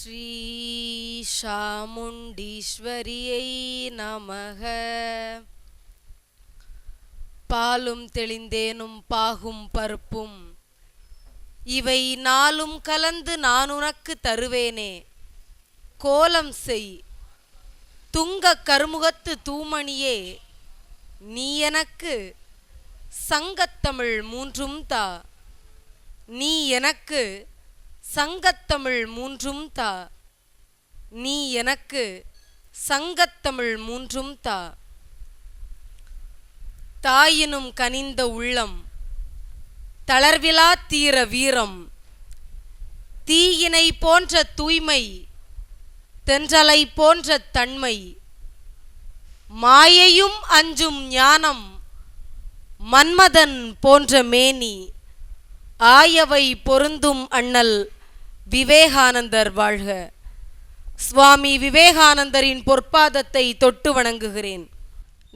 ஸ்ரீ சாமுண்டீஸ்வரியை நமக. பாலும் தெளிந்தேனும் பாகும் பருப்பும் இவை நாளும் கலந்து நான் உனக்கு தருவேனே. கோலம் செய் துங்க கருமுகத்து தூமணியே, நீ எனக்கு சங்கத்தமிழ் மூன்றும் தா. நீ எனக்கு சங்கத்தமிழ் மூன்றும் தா. நீ எனக்கு சங்கத்தமிழ் மூன்றும் தா. தாயினும் கனிந்த உள்ளம், தளர்விலா தீர வீரம், தீயினை போன்ற தூய்மை, தென்றலை போன்ற தன்மை, மாயையும் அஞ்சும் ஞானம், மன்மதன் போன்ற மேனி, ஆயவை பொருந்தும் அண்ணல் விவேகானந்தர் வாழ்க. சுவாமி விவேகானந்தரின் பொற்பாதத்தை தொட்டு வணங்குகிறேன்.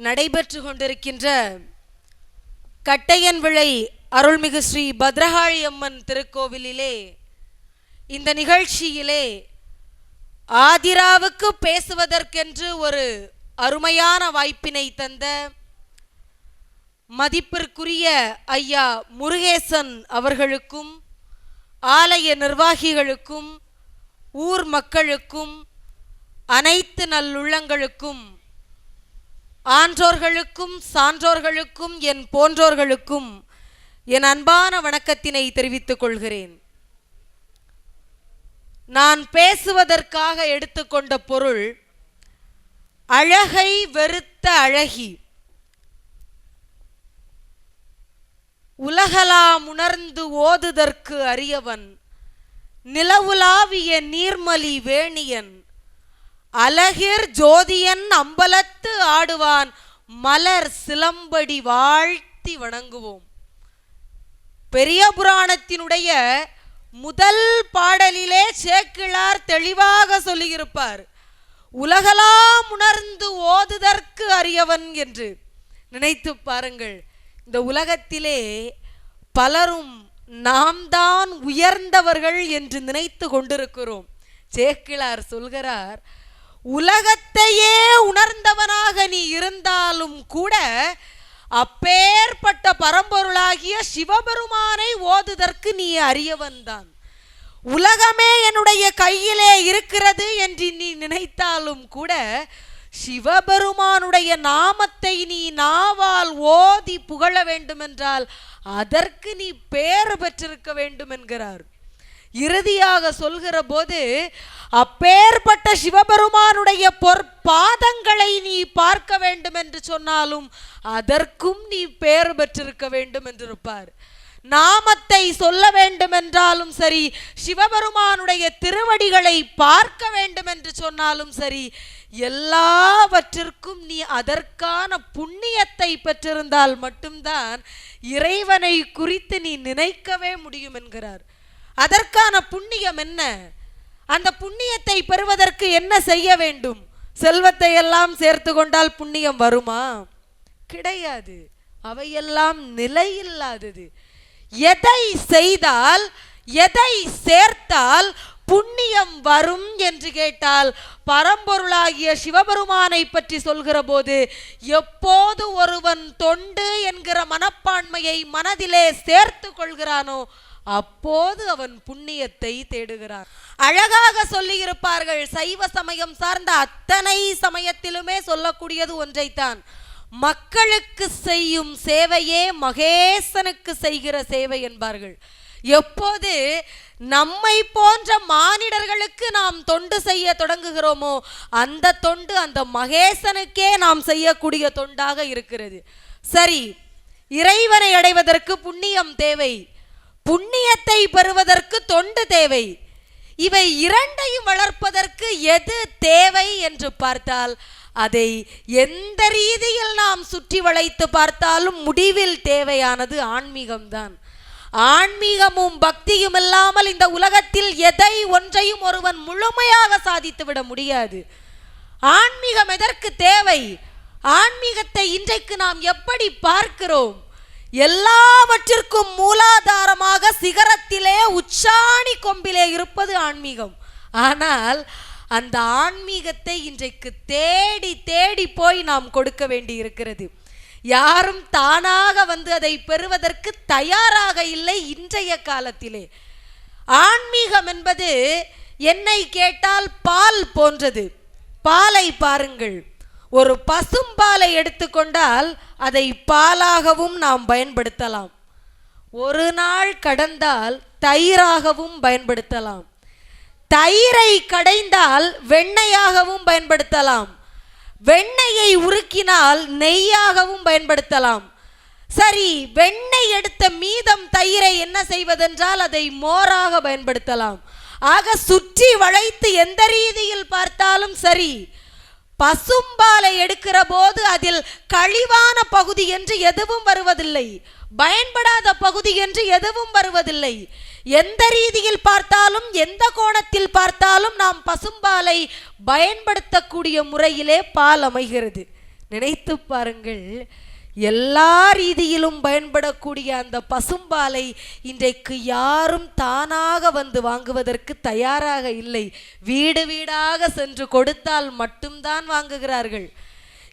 நடைபெற்று கொண்டிருக்கின்ற கட்டையன்விளை அருள்மிகு ஸ்ரீ பத்ரகாளி அம்மன் திருக்கோவிலிலே இந்த நிகழ்ச்சியிலே ஆதிராவுக்கு பேசுவதற்கென்று ஒரு அருமையான வாய்ப்பினை தந்த மதிப்பிற்குரிய ஐயா முருகேசன் அவர்களுக்கும், ஆலய நிர்வாகிகளுக்கும், ஊர் மக்களுக்கும், அனைத்து நல்லுள்ளங்களுக்கும், ஆன்றோர்களுக்கும் சான்றோர்களுக்கும் என் போன்றோர்களுக்கும் என் அன்பான வணக்கத்தினை தெரிவித்துக் கொள்கிறேன். நான் பேசுவதற்காக எடுத்துக்கொண்ட பொருள், அழகை வெறுத்த அழகி, உலகலாம் உணர்ந்து ஓதுதற்கு அரியவன், நிலவுலாவிய நீர்மலி வேணியன், அழகிர் ஜோதியன் அம்பலத்து ஆடுவான், மலர் சிலம்படி வாழ்த்தி வணங்குவோம். பெரிய புராணத்தினுடைய முதல் பாடலிலே சேக்கிழார் தெளிவாக சொல்லியிருப்பார், உலகலாம் உணர்ந்து ஓதுதற்கு அரியவன் என்று. நினைத்து பாருங்கள், இந்த உலகத்திலே பலரும் நாம் தான் உயர்ந்தவர்கள் என்று நினைத்து கொண்டிருக்கிறோம். சேக்கிழார் சொல்கிறார், உலகத்தையே உணர்ந்தவனாக நீ இருந்தாலும் கூட அப்பேற்பட்ட பரம்பொருளாகிய சிவபெருமானை ஓதுதற்கு நீ அறியவன்தான். உலகமே என்னுடைய கையிலே இருக்கிறது என்று நீ நினைத்தாலும் கூட சிவபெருமானுடைய நாமத்தை நீ நாவால் ஓதி புகழ வேண்டுமென்றால் அதற்கு நீ பேறு பெற்றிருக்க வேண்டும் என்கிறார். இறுதியாக சொல்கிற போது, அப்பேற்பட்ட சிவபெருமானுடைய பொற்பாதங்களை நீ பார்க்க வேண்டும் என்று சொன்னாலும் அதற்கும் நீ பேறு பெற்றிருக்க வேண்டும் என்றிருப்பார். நாமத்தை சொல்ல வேண்டும் என்றாலும் சரி, சிவபெருமானுடைய திருவடிகளை பார்க்க வேண்டும் என்று சொன்னாலும் சரி, எல்லாவற்றிற்கும் நீ அதற்கான புண்ணியத்தை பெற்றிருந்தால் மட்டும்தான் இறைவனை குறித்து நீ நினைக்கவே முடியும் என்கிறார். அதற்கான புண்ணியம் என்ன? அந்த புண்ணியத்தை பெறுவதற்கு என்ன செய்ய வேண்டும்? செல்வத்தை எல்லாம் சேர்த்து கொண்டால் புண்ணியம் வருமா? கிடையாது. அவையெல்லாம் நிலையில்லாதது. எதை செய்தால், எதை சேர்த்தால் புண்ணியம் வரும் என்று கேட்டால், பரம்பொருளாகிய சிவபெருமானை பற்றி சொல்கிற போது, எப்போது ஒருவன் தொண்டு என்கிற மனப்பான்மையை மனதிலே சேர்த்து கொள்கிறானோ அப்போது அவன் புண்ணியத்தை தேடுகிறான். அழகாக சொல்லி இருப்பார்கள். சைவ சமயம் சார்ந்த அத்தனை சமயத்திலுமே சொல்லக்கூடியது ஒன்றைத்தான், மக்களுக்கு செய்யும் சேவையே மகேசனுக்கு செய்கிற சேவை என்பார்கள். எப்போது நம்மை போன்ற மானிடர்களுக்கு நாம் தொண்டு செய்ய தொடங்குகிறோமோ அந்த தொண்டு அந்த மகேசனுக்கே நாம் செய்யக்கூடிய தொண்டாக இருக்கிறது. சரி, இறைவனை அடைவதற்கு புண்ணியம் தேவை, புண்ணியத்தை பெறுவதற்கு தொண்டு தேவை. இவை இரண்டையும் வளர்ப்பதற்கு எது தேவை என்று பார்த்தால், அதை எந்த ரீதியில் நாம் சுற்றி வளைத்து பார்த்தாலும் முடிவில் தேவையானது ஆன்மீகம்தான். ஆன்மீகமும் பக்தியும் இல்லாமல் இந்த உலகத்தில் எதை ஒன்றையும் ஒருவன் முழுமையாக சாதித்து விட முடியாது. ஆன்மீகம் எதற்கு தேவை? ஆன்மீகத்தை இன்றைக்கு நாம் எப்படி பார்க்கிறோம்? எல்லாவற்றிற்கும் மூலாதாரமாக சிகரத்திலே உச்சாணி கொம்பிலே இருப்பது ஆன்மீகம். ஆனால் அந்த ஆன்மீகத்தை இன்றைக்கு தேடி தேடி போய் நாம் கொடுக்க வேண்டி இருக்கிறது. யாரும் தானாக வந்து அதை பெறுவதற்கு தயாராக இல்லை இன்றைய காலத்திலே. ஆன்மீகம் என்பது என்னை கேட்டால் பால் போன்றது. பாலை பாருங்கள், ஒரு பசும்பாலை எடுத்துக்கொண்டால் அதை பாலாகவும் நாம் பயன்படுத்தலாம். ஒரு நாள் கடந்தால் தயிராகவும் பயன்படுத்தலாம். தயிரை கடைந்தால் வெண்ணெயாகவும் பயன்படுத்தலாம். வெண்ணெயை உருக்கினால் நெய்யாகவும் பயன்படுத்தலாம். சரி, வெண்ணெய் எடுத்த மீதம் தயிரை என்ன செய்வதென்றால் அதை மோராக பயன்படுத்தலாம். ஆக சுற்றி வளைத்து எந்த ரீதியில் பார்த்தாலும் சரி, பசும்பாலை எடுக்கிற போது அதில் கழிவான பகுதி என்று எதுவும் வருவதில்லை, பயன்படாத பகுதி என்று எதுவும் வருவதில்லை. எந்த ரீதியில் பார்த்தாலும் எந்த கோணத்தில் பார்த்தாலும் நாம் பசும்பாலை பயன்படுத்தக்கூடிய முறையிலே பால் அமைகிறது. நினைத்து பாருங்கள், எல்லா ரீதியிலும் பயன்படக்கூடிய அந்த பசும்பாலை இன்றைக்கு யாரும் தானாக வந்து வாங்குவதற்கு தயாராக இல்லை. வீடு வீடாக சென்று கொடுத்தால் மட்டும்தான் வாங்குகிறார்கள்.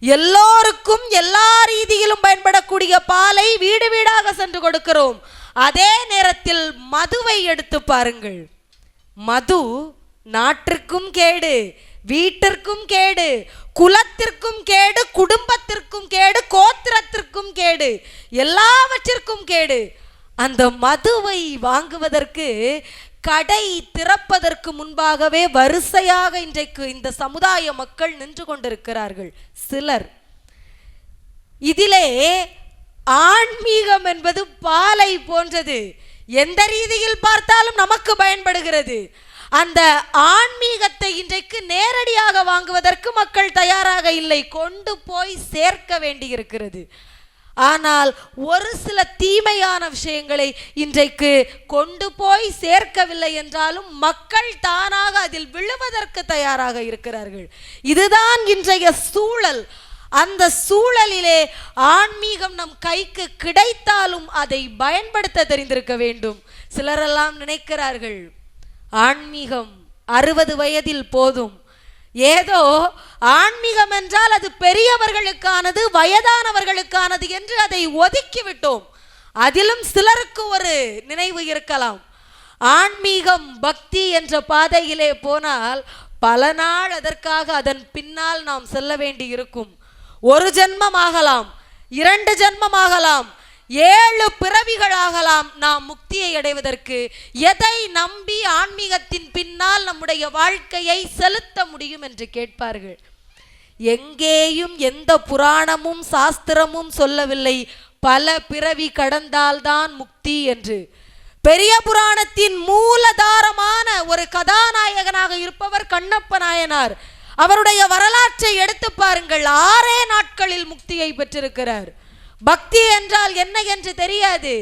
எல்லோருக்கும் எல்லா ரீதியிலும் பயன்படக்கூடிய பாலை வீடு வீடாக சென்று கொடுக்கிறோம். அதே நேரத்தில் மதுவை எடுத்து பாருங்கள். மது நாட்டிற்கும் கேடு, வீட்டிற்கும் கேடு, குலத்திற்கும் கேடு, குடும்பத்திற்கும் கேடு, கோத்திரத்திற்கும் கேடு, எல்லாவற்றிற்கும் கேடு. அந்த மதுவை வாங்குவதற்கு கடை திறப்பதற்கு முன்பாகவே வரிசையாக இன்றைக்கு இந்த சமுதாய மக்கள் நின்று கொண்டிருக்கிறார்கள். சிலர் இதிலே ஆன்மீகம் என்பது பாலை போன்றது. எந்த ரீதியில் பார்த்தாலும் நமக்கு பயன்படுகிறது. அந்த ஆன்மீகத்தை இன்றைக்கு நேரடியாக வாங்குவதற்கு மக்கள் தயாராக இல்லை, கொண்டு போய் சேர்க்க வேண்டி இருக்கிறது. ஆனால் ஒரு சில தீமையான விஷயங்களை இன்றைக்கு கொண்டு போய் சேர்க்கவில்லை என்றாலும் மக்கள் தானாக அதில் விழுவதற்கு தயாராக இருக்கிறார்கள். இதுதான் இன்றைய சூழல். அந்த சூழலிலே ஆன்மீகம் நம் கைக்கு கிடைத்தாலும் அதை பயன்படுத்த தெரிந்திருக்க வேண்டும். சிலரெல்லாம் நினைக்கிறார்கள் ஆன்மீகம் 60 வயதில் போதும். ஏதோ ஆன்மீகம் என்றால் அது பெரியவர்களுக்கானது, வயதானவர்களுக்கானது என்று அதை ஒதுக்கிவிட்டோம். அதிலும் சிலருக்கு ஒரு நினைவு இருக்கலாம். ஆன்மீகம் பக்தி என்ற பாதையிலே போனால் பல நாள் அதற்காக அதன் பின்னால் நாம் செல்ல வேண்டி இருக்கும். 1 ஜென்மம் ஆகலாம், 2 ஜென்மம் ஆகலாம், 7 பிறவிகளாகலாம் நாம் முக்தியை அடைவதற்கு. எதை நம்பி ஆன்மீகத்தின் பின்னால் நம்முடைய வாழ்க்கையை செலுத்த முடியும் என்று கேட்பார்கள். எங்கேயும் எந்த புராணமும் சாஸ்திரமும் சொல்லவில்லை பல பிறவி கடந்தால்தான் முக்தி என்று. பெரிய புராணத்தின் மூலதாரமான ஒரு கதாநாயகனாக இருப்பவர் கண்ணப்ப நாயனார். அவருடைய வரலாற்றை எடுத்து பாருங்கள். 6 நாட்களில் முக்தியை பெற்றிருக்கிறார். பக்தி என்றால் என்ன என்று தெரியாது,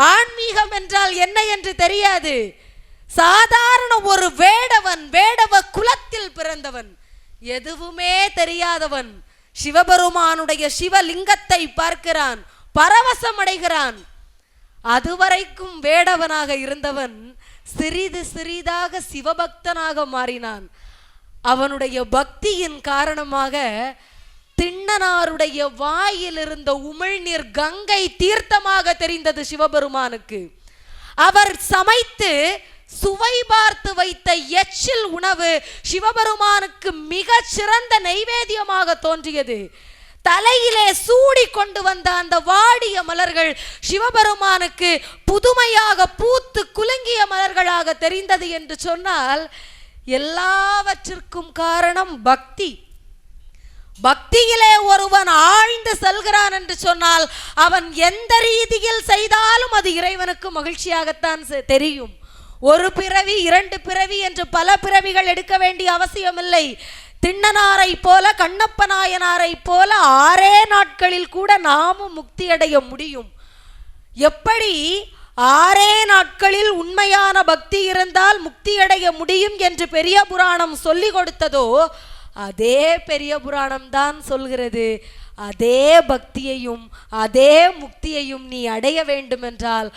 ஆன்மீகம் என்றால் என்ன என்று தெரியாது. சாதாரண ஒரு வேடவன், வேடவ குலத்தில் பிறந்தவன், எதுவுமே தெரியாதவன். சிவபெருமானுடைய சிவலிங்கத்தை பார்க்கிறான், பரவசம் அடைகிறான். அதுவரைக்கும் வேடவனாக இருந்தவன் சிறிது சிறிதாக சிவபக்தனாக மாறினான். அவனுடைய பக்தியின் காரணமாக திண்ணனாருடைய வாயில் இருந்த உமிழ்நீர் கங்கை தீர்த்தமாக தெரிந்தது சிவபெருமானுக்கு. அவர் சமைத்து சுவை பார்த்து வைத்த எச்சில் உணவு சிவபெருமானுக்கு மிக சிறந்த நைவேத்தியமாக தோன்றியது. தலையிலே சூடி கொண்டு வந்த அந்த வாடிய மலர்கள் சிவபெருமானுக்கு புதுமையாக பூத்து குலுங்கிய மலர்களாக தெரிந்தது என்று சொன்னால் எல்லாவற்றிற்கும் காரணம் பக்தி. பக்தியிலே ஒருவன் ஆழ்ந்து செல்கிறான் என்று சொன்னால் அவன் எந்த ரீதியில் செய்தாலும் அது இறைவனுக்கு மகிழ்ச்சியாகத்தான் தெரியும். 1 பிறவி 2 பிறவி என்று பல பிறவிகள் எடுக்க வேண்டிய அவசியமில்லை. திண்ணனாரை போல, கண்ணப்ப நாயனாரை போல 6 நாட்களில் கூட நாமும் முக்தி அடைய முடியும். எப்படி 6 நாட்களில் உண்மையான பக்தி இருந்தால் முக்தி அடைய முடியும் என்று பெரிய புராணம் சொல்லி கொடுத்ததோ அதே பெரிய புராணம் தான் சொல்கிறது அதே பக்தியையும் அதே முக்தியையும் நீ அடைய வேண்டுமென்றால்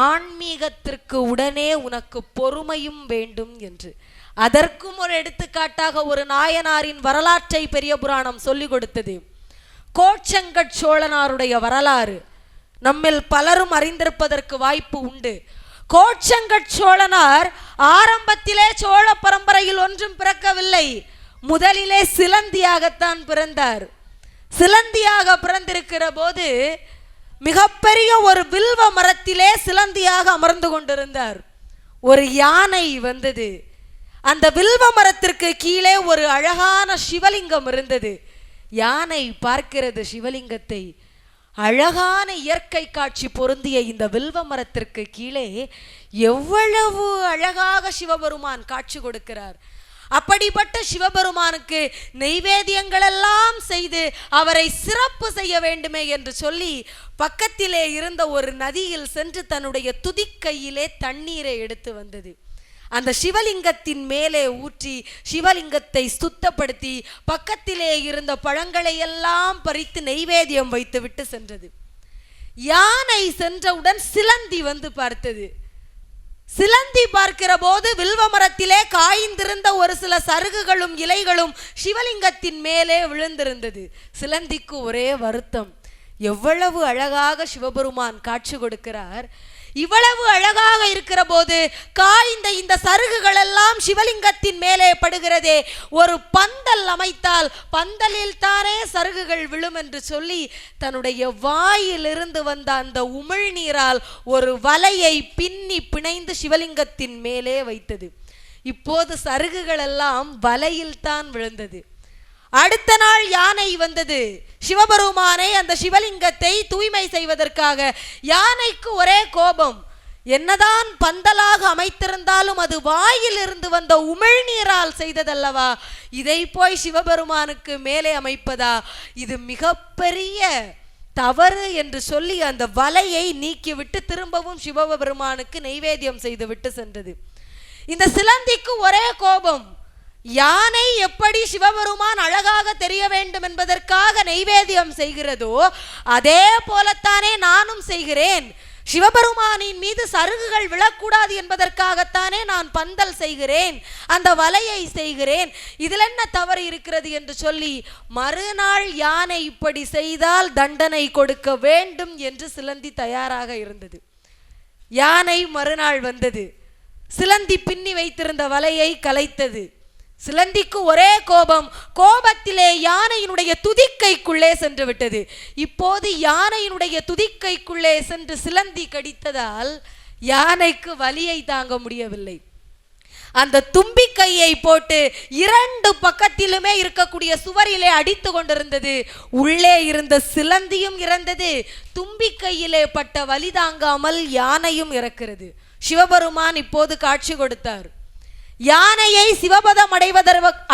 ஆன்மீகத்திற்கு உடனே உனக்கு பொறுமையும் வேண்டும் என்று. அதற்கும் ஒரு எடுத்துக்காட்டாக ஒரு நாயனாரின் வரலாற்றை பெரிய புராணம் சொல்லிக் கொடுத்தது. கோச்சங்கட் சோழனாருடைய வரலாறு நம்மில் பலரும் அறிந்திருப்பதற்கு வாய்ப்பு உண்டு. கோச்சங்கட் சோழனார் ஆரம்பத்திலே சோழ பரம்பரையில் ஒன்றும் பிறக்கவில்லை. முதலிலே சிலந்தியாகத்தான் பிறந்தார். சிலந்தியாக பிறந்திருக்கிற போது மிகப்பெரிய ஒரு வில்வ மரத்திலே சிலந்தியாக அமர்ந்து கொண்டிருந்தார். ஒரு யானை வந்தது. அந்த வில்வ மரத்திற்கு கீழே ஒரு அழகான சிவலிங்கம் இருந்தது. யானை பார்க்கிறது சிவலிங்கத்தை. அழகான இயற்கை காட்சி பொருந்திய இந்த வில்வ மரத்திற்கு கீழே எவ்வளவு அழகாக சிவபெருமான் காட்சி கொடுக்கிறார். அப்படிப்பட்ட சிவபெருமானுக்கு நெய்வேத்தியங்கள் எல்லாம் செய்து அவரை சிறப்பு செய்ய வேண்டுமே என்று சொல்லி பக்கத்திலே இருந்த ஒரு நதியில் சென்று தன்னுடைய துதிக்கையிலே தண்ணீரை எடுத்து வந்தது. அந்த சிவலிங்கத்தின் மேலே ஊற்றி சிவலிங்கத்தை சுத்தப்படுத்தி பக்கத்திலே இருந்த பழங்களை எல்லாம் பறித்து நெய்வேத்தியம் வைத்து விட்டு சென்றது. யானை சென்றவுடன் சிலந்தி வந்து பார்த்தது. சிலந்தி பார்க்கிற போது வில்வ மரத்திலே காய்ந்திருந்த ஒரு சில சருகுகளும் இலைகளும் சிவலிங்கத்தின் மேலே விழுந்திருந்தது. சிலந்திக்கு ஒரே வருத்தம், எவ்வளவு அழகாக சிவபெருமான் காட்சி கொடுக்கிறார், இவ்வளவு அழகாக இருக்கிற போது காய்ந்த இந்த சருகுகள் எல்லாம் சிவலிங்கத்தின் மேலே படுகிறதே, ஒரு பந்தல் அமைத்தால் பந்தலில் தானே சருகுகள் விழும் என்று சொல்லி தன்னுடைய வாயிலிருந்து வந்த அந்த உமிழ்நீரால் ஒரு வலையை பின்னி பிணைந்து சிவலிங்கத்தின் மேலே வைத்தது. இப்போது சருகுகள் எல்லாம் வலையில் தான் விழுந்தது. அடுத்த நாள் யானை வந்தது. சிவபெருமானை அந்த சிவலிங்கத்தை தூய்மை செய்வதற்காக. யானைக்கு ஒரே கோபம், என்னதான் பந்தலாக அமைத்திருந்தாலும் அது வாயில் இருந்து வந்த உமிழ்நீரால் செய்ததல்லவா, இதை போய் சிவபெருமானுக்கு மேலே அமைப்பதா, இது மிகப்பெரிய தவறு என்று சொல்லி அந்த வலையை நீக்கிவிட்டு திரும்பவும் சிவபெருமானுக்கு நெய்வேத்தியம் செய்து விட்டு சென்றது. இந்த சிலந்திக்கு ஒரே கோபம், யானை எப்படி சிவபெருமான் அழகாக தெரிய வேண்டும் என்பதற்காக நெய்வேத்தியம் செய்கிறதோ அதே போலத்தானே நானும் செய்கிறேன். சிவபெருமானின் மீது சருகுகள் விழக்கூடாது என்பதற்காகத்தானே நான் பந்தல் செய்கிறேன், அந்த வலையை செய்கிறேன், இதில் என்ன தவறு இருக்கிறது என்று சொல்லி மறுநாள் யானை இப்படி செய்தால் தண்டனை கொடுக்க வேண்டும் என்று சிலந்தி தயாராக இருந்தது. யானை மறுநாள் வந்தது. சிலந்தி பின்னி வைத்திருந்த வலையை கலைத்தது. சிலந்திக்கு ஒரே கோபம், கோபத்திலே யானையினுடைய துதிக்கைக்குள்ளே சென்று விட்டது. இப்போது யானையினுடைய துதிக்கைக்குள்ளே சென்று சிலந்தி கடித்ததால் யானைக்கு வலியை தாங்க முடியவில்லை. அந்த தும்பிக்கையை போட்டு இரண்டு பக்கத்திலுமே இருக்கக்கூடிய சுவரிலே அடித்து கொண்டிருந்தது. உள்ளே இருந்த சிலந்தியும் இறந்தது, தும்பிக்கையிலே பட்ட வலி தாங்காமல் யானையும் இறக்கிறது. சிவபெருமான் இப்போது காட்சி கொடுத்தார். யானையை சிவபதம்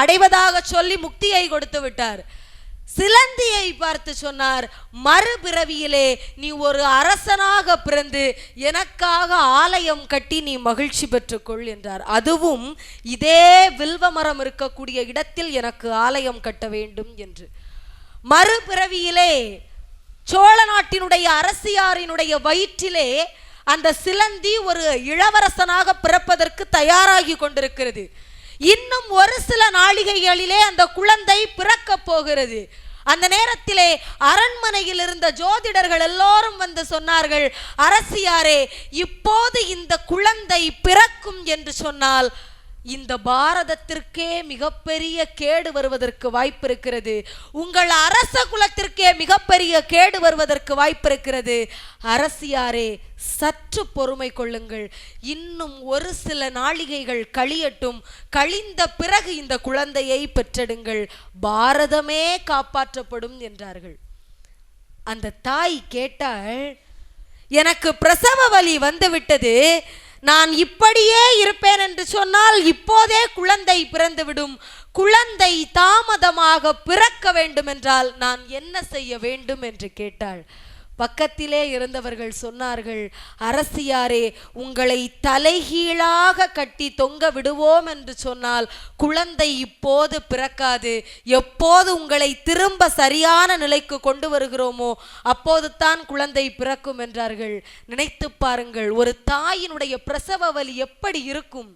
அடைவதாக சொல்லி முக்தியை கொடுத்து விட்டார். சிலந்தியை பார்த்து சொன்னார், மறுபிறவியிலே நீ ஒரு அரசனாக பிறந்து எனக்காக ஆலயம் கட்டி நீ மகிழ்ச்சி பெற்றுக்கொள் என்றார். அதுவும் இதே வில்வமரம் இருக்கக்கூடிய இடத்தில் எனக்கு ஆலயம் கட்ட வேண்டும் என்று. மறுபிறவியிலே சோழ நாட்டினுடைய அரசியாரினுடைய வயிற்றிலே அந்த சிலந்தி ஒரு இளவரசனாக பிறப்பதற்கு தயாராகி கொண்டிருக்கிறது. இன்னும் ஒரு சில நாளிகைகளிலே அந்த குழந்தை பிறக்க போகிறது. அந்த நேரத்திலே அரண்மனையில் இருந்த ஜோதிடர்கள் எல்லோரும் வந்து சொன்னார்கள், அரசியாரே, இப்போது இந்த குழந்தை பிறக்கும் என்று சொன்னால் இந்த பாரதத்திற்கே மிகப்பெரிய கேடு வருவதற்கு வாய்ப்பு இருக்கிறது, உங்கள் அரச குலத்திற்கே மிகப்பெரிய கேடு வருவதற்கு வாய்ப்பு இருக்கிறது. அரசியாரே, சற்று பொறுமை கொள்ளுங்கள், இன்னும் ஒரு சில நாளிகைகள் கழியட்டும், கழிந்த பிறகு இந்த குழந்தையை பெற்றெடுங்கள், பாரதமே காப்பாற்றப்படும் என்றார்கள். அந்த தாய் கேட்டாள், எனக்கு பிரசவ வலி வந்துவிட்டது, நான் இப்படியே இருப்பேன் என்று சொன்னால் இப்போதே குழந்தை பிறந்துவிடும், குழந்தை தாமதமாக பிறக்க வேண்டும் என்றால் நான் என்ன செய்ய வேண்டும் என்று கேட்டாள். பக்கத்திலே இருந்தவர்கள் சொன்னார்கள், அரசியாரே, உங்களை தலைகீழாக கட்டி தொங்க விடுவோம் என்று சொன்னால் குழந்தை இப்போது பிறக்காது. எப்போது உங்களை திரும்ப சரியான நிலைக்கு கொண்டு வருகிறோமோ அப்போது தான் குழந்தை பிறக்கும் என்றார்கள். நினைத்து பாருங்கள், ஒரு தாயினுடைய பிரசவ வலி எப்படி இருக்கும்?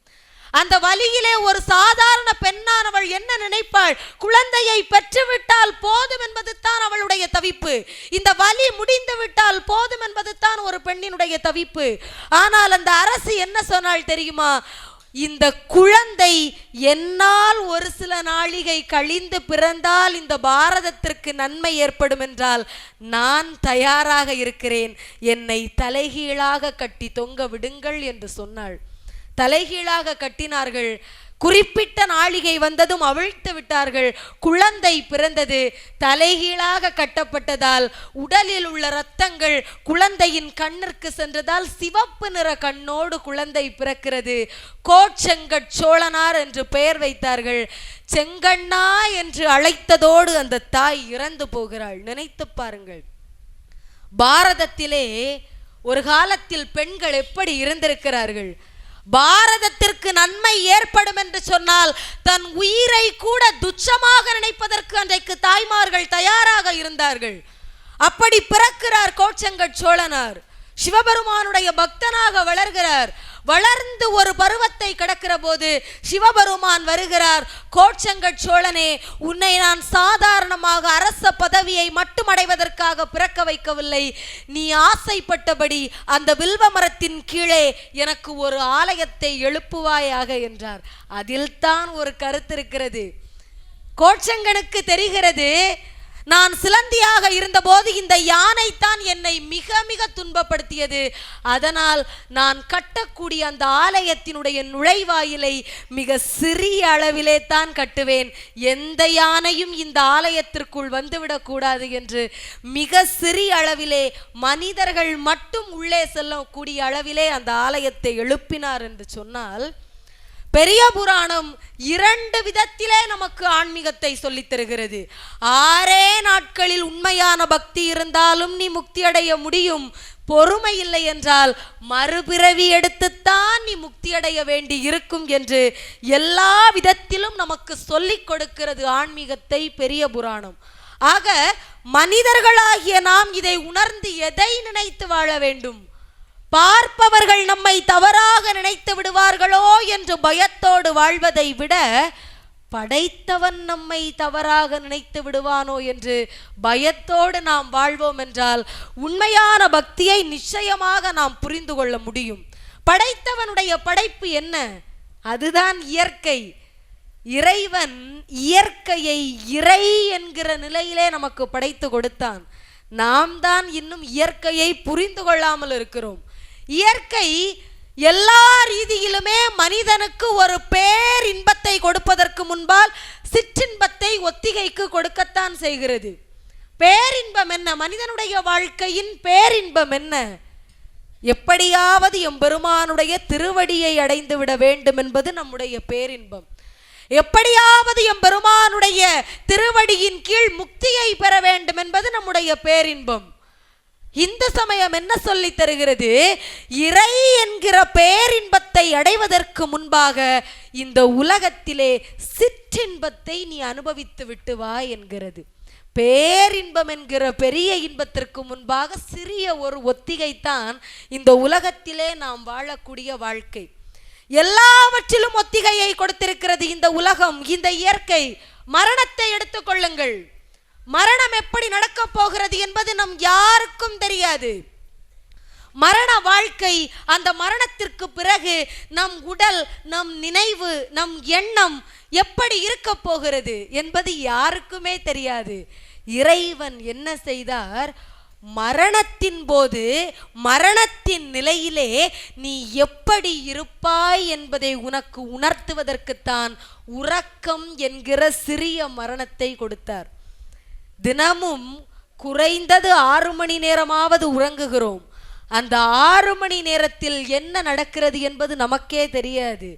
அந்த வலியிலே ஒரு சாதாரண பெண்ணானவள் என்ன நினைப்பாள்? குழந்தையை பெற்றுவிட்டால் போதும் என்பது தான் அவளுடைய தவிப்பு. இந்த வலி முடிந்து விட்டால் போதும் என்பது தான் ஒரு பெண்ணினுடைய தவிப்பு. ஆனால் அந்த அரசு என்ன சொன்னாள் தெரியுமா? இந்த குழந்தை என்னால் ஒரு சில நாளிகை கழிந்து பிறந்தால் இந்த பாரதத்திற்கு நன்மை ஏற்படும் என்றால் நான் தயாராக இருக்கிறேன். என்னை தலைகீழாக கட்டி தொங்க விடுங்கள் என்று சொன்னாள். தலைகீழாக கட்டினார்கள். குறிப்பிட்ட நாளிகை வந்ததும் அவிழ்த்து விட்டார்கள். குழந்தை பிறந்தது. தலைகீழாக கட்டப்பட்டதால் உடலில் உள்ள இரத்தங்கள் குழந்தையின் கண்ணிற்கு சென்றதால் சிவப்பு நிற கண்ணோடு குழந்தை பிறக்கிறது. கோச்செங்கட் சோழனார் என்று பெயர் வைத்தார்கள். செங்கண்ணா என்று அழைத்ததோடு அந்த தாய் இறந்து போகிறாள். நினைத்து பாருங்கள், பாரதத்திலே ஒரு காலத்தில் பெண்கள் எப்படி இருந்திருக்கிறார்கள். பாரதத்திற்கு நன்மை ஏற்படும் என்று சொன்னால் தன் உயிரை கூட துச்சமாக நினைப்பதற்கு அன்றைக்கு தாய்மார்கள் தயாராக இருந்தார்கள். அப்படி பிறக்கிறார் கோச்செங்கட் சோழனார். சிவபெருமானுடைய பக்தனாக வளர்கிறார். வளர்ந்து ஒரு பருவத்தை கடக்கிற போது சிவபெருமான் வருகிறார். கோச்செங்கட் சோழனே, உன்னை நான் சாதாரணமாக அரச பதவியை மட்டுமடைவதற்காக பிறக்க வைக்கவில்லை. நீ ஆசைப்பட்டபடி அந்த வில்வ மரத்தின் கீழே எனக்கு ஒரு ஆலயத்தை எழுப்புவாயாக என்றார். அதில் தான் ஒரு கருத்து இருக்கிறது. கோச்செங்கனுக்கு தெரிகிறது, நான் சிலந்தியாக இருந்தபோது இந்த யானை தான் என்னை மிக மிக துன்பப்படுத்தியது. அதனால் நான் கட்டக்கூடிய அந்த ஆலயத்தினுடைய நுழைவாயிலை மிக சிறிய அளவிலே தான் கட்டுவேன். எந்த யானையும் இந்த ஆலயத்திற்குள் வந்துவிடக் கூடாது என்று மிக சிறிய அளவிலே மனிதர்கள் மட்டும் உள்ளே செல்லக்கூடிய அளவிலே அந்த ஆலயத்தை எழுப்பினார் என்று சொன்னால், பெரிய புராணம் 2 விதத்திலே நமக்கு ஆன்மீகத்தை சொல்லித் தருகிறது. 6 நாட்களில் உண்மையான பக்தி இருந்தாலும் நீ முக்தி அடைய முடியும். பொறுமை இல்லை என்றால் மறுபிறவி எடுத்துத்தான் நீ முக்தி அடைய வேண்டி இருக்கும் என்று எல்லா விதத்திலும் நமக்கு சொல்லிக் கொடுக்கிறது ஆன்மீகத்தை பெரிய புராணம். ஆக மனிதர்களாகிய நாம் இதை உணர்ந்து எதை நினைத்து வாழ வேண்டும்? பார்ப்பவர்கள் நம்மை தவறாக நினைத்து விடுவார்களோ என்று பயத்தோடு வாழ்வதை விட படைத்தவன் நம்மை தவறாக நினைத்து விடுவானோ என்று பயத்தோடு நாம் வாழ்வோம் என்றால் உண்மையான பக்தியை நிச்சயமாக நாம் புரிந்து கொள்ள முடியும். படைத்தவனுடைய படைப்பு என்ன? அதுதான் இயற்கை. இறைவன் இயற்கையை இறை என்கிற நிலையிலே நமக்கு படைத்து கொடுத்தான். நாம் தான் இன்னும் இயற்கையை புரிந்து கொள்ளாமல் இருக்கிறோம். இயற்கை எல்லா ரீதியிலுமே மனிதனுக்கு ஒரு பேரின்பத்தை கொடுப்பதற்கு முன்பால் சிற்றின்பத்தை ஒத்திகைக்கு கொடுக்கத்தான் செய்கிறது. பேரின்பம் என்ன? மனிதனுடைய வாழ்க்கையின் பேரின்பம் என்ன? எப்படியாவது எம்பெருமானுடைய திருவடியை அடைந்து விட வேண்டும் என்பது நம்முடைய பேரின்பம். எப்படியாவது எம்பெருமானுடைய திருவடியின் கீழ் முக்தியை பெற வேண்டும் என்பது நம்முடைய பேரின்பம். இந்து சமயம் என்ன சொல்லி தருகிறது? இறை என்கிற பேரின்பத்தை அடைவதற்கு முன்பாக இந்த உலகத்திலே சிற்றின்பத்தை நீ அனுபவித்து விட்டு வா என்கிறது. பேரின்பம் என்கிற பெரிய இன்பத்திற்கு முன்பாக சிறிய ஒரு ஒத்திகைத்தான் இந்த உலகத்திலே நாம் வாழக்கூடிய வாழ்க்கை. எல்லாவற்றிலும் ஒத்திகையை கொடுத்திருக்கிறது இந்த உலகம், இந்த இயற்கை. மரணத்தை எடுத்துக்கொள்ளுங்கள். மரணம் எப்படி நடக்கப் போகிறது என்பது நம் யாருக்கும் தெரியாது. மரண வாழ்க்கை, அந்த மரணத்திற்கு பிறகு நம் உடல், நம் நினைவு, நம் எண்ணம் எப்படி இருக்க போகிறது என்பது யாருக்குமே தெரியாது. இறைவன் என்ன செய்தார்? மரணத்தின் போது, மரணத்தின் நிலையிலே நீ எப்படி இருப்பாய் என்பதை உனக்கு உணர்த்துவதற்குத்தான் உறக்கம் என்கிற சிறிய மரணத்தை கொடுத்தார். தினமும் குறைந்தது 6 மணி நேரமாவது உறங்குகிறோம். அந்த 6 மணி நேரத்தில் என்ன நடக்கிறது என்பது நமக்கே தெரியாது.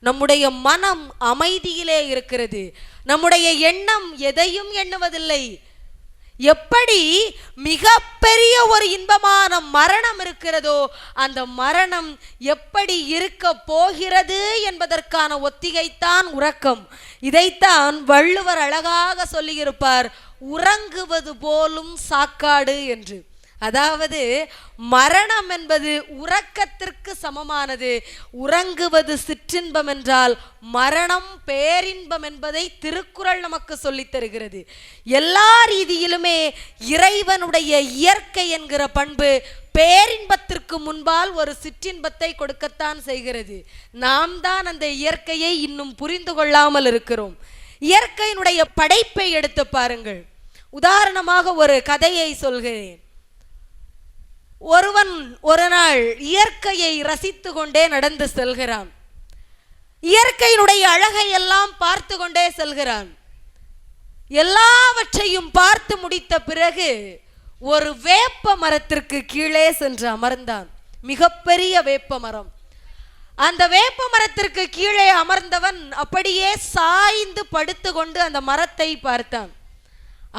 நம்முடைய மனம் அமைதியிலே இருக்கிறது. நம்முடைய எண்ணம் எதையும் எண்ணுவதில்லை. எப்படி மிகப்பெரிய ஒரு இன்பமான மரணம் இருக்கிறதோ அந்த மரணம் எப்படி இருக்க போகிறது என்பதற்கான ஒத்திகைத்தான் உறக்கம். இதைத்தான் வள்ளுவர் அழகாக சொல்லியிருப்பார், உறங்குவது போலும் சாக்காடு என்று. அதாவது மரணம் என்பது உறக்கத்திற்கு சமமானது. உறங்குவது சிற்றின்பம் என்றால் மரணம் பேரின்பம் என்பதை திருக்குறள் நமக்கு சொல்லித் தருகிறது. எல்லா ரீதியிலுமே இறைவனுடைய இயற்கை என்கிற பண்பு பேரின்பத்திற்கு முன்பால் ஒரு சிற்றின்பத்தை கொடுக்கத்தான் செய்கிறது. நாம் தான் அந்த இயற்கையை இன்னும் புரிந்து கொள்ளாமல் இருக்கிறோம். இயற்கையினுடைய படைப்பை எடுத்து பாருங்கள். உதாரணமாக ஒரு கதையை சொல்கிறேன். ஒருவன் ஒரு நாள் இயற்கையை ரசித்து கொண்டே நடந்து செல்கிறான். இயற்கையினுடைய அழகை எல்லாம் பார்த்து கொண்டே செல்கிறான். எல்லாவற்றையும் பார்த்து முடித்த பிறகு ஒரு வேப்ப மரத்திற்கு கீழே சென்று அமர்ந்தான். மிகப்பெரிய வேப்ப மரம். அந்த வேப்ப மரத்திற்கு கீழே அமர்ந்தவன் அப்படியே சாய்ந்து படுத்து கொண்டு அந்த மரத்தை பார்த்தான்.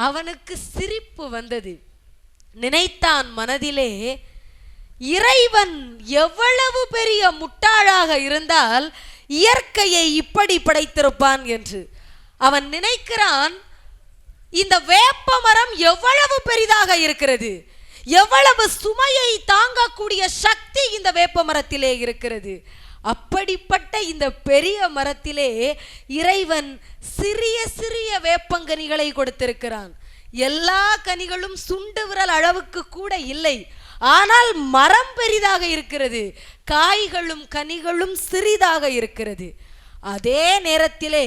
அவனுக்கு சிரிப்பு வந்தது. நினைத்தான் மனதிலே, இறைவன் எவ்வளவு பெரிய முட்டாளாக இருந்தால் இயற்கையை இப்படி படைத்திருப்பான் என்று. அவன் நினைக்கிறான், இந்த வேப்ப மரம் எவ்வளவு பெரிதாக இருக்கிறது, எவ்வளவு சுமையை தாங்கக்கூடிய சக்தி இந்த வேப்ப மரத்திலே இருக்கிறது. அப்படிப்பட்ட இந்த பெரிய மரத்திலே இறைவன் சிறிய சிறிய வேப்பங்கனிகளை கொடுத்திருக்கிறான். எல்லா கனிகளும் சுண்டு விரல் அளவுக்கு கூட இல்லை. ஆனால் மரம் பெரிதாக இருக்கிறது, காய்களும் கனிகளும் சிறிதாக இருக்கிறது. அதே நேரத்திலே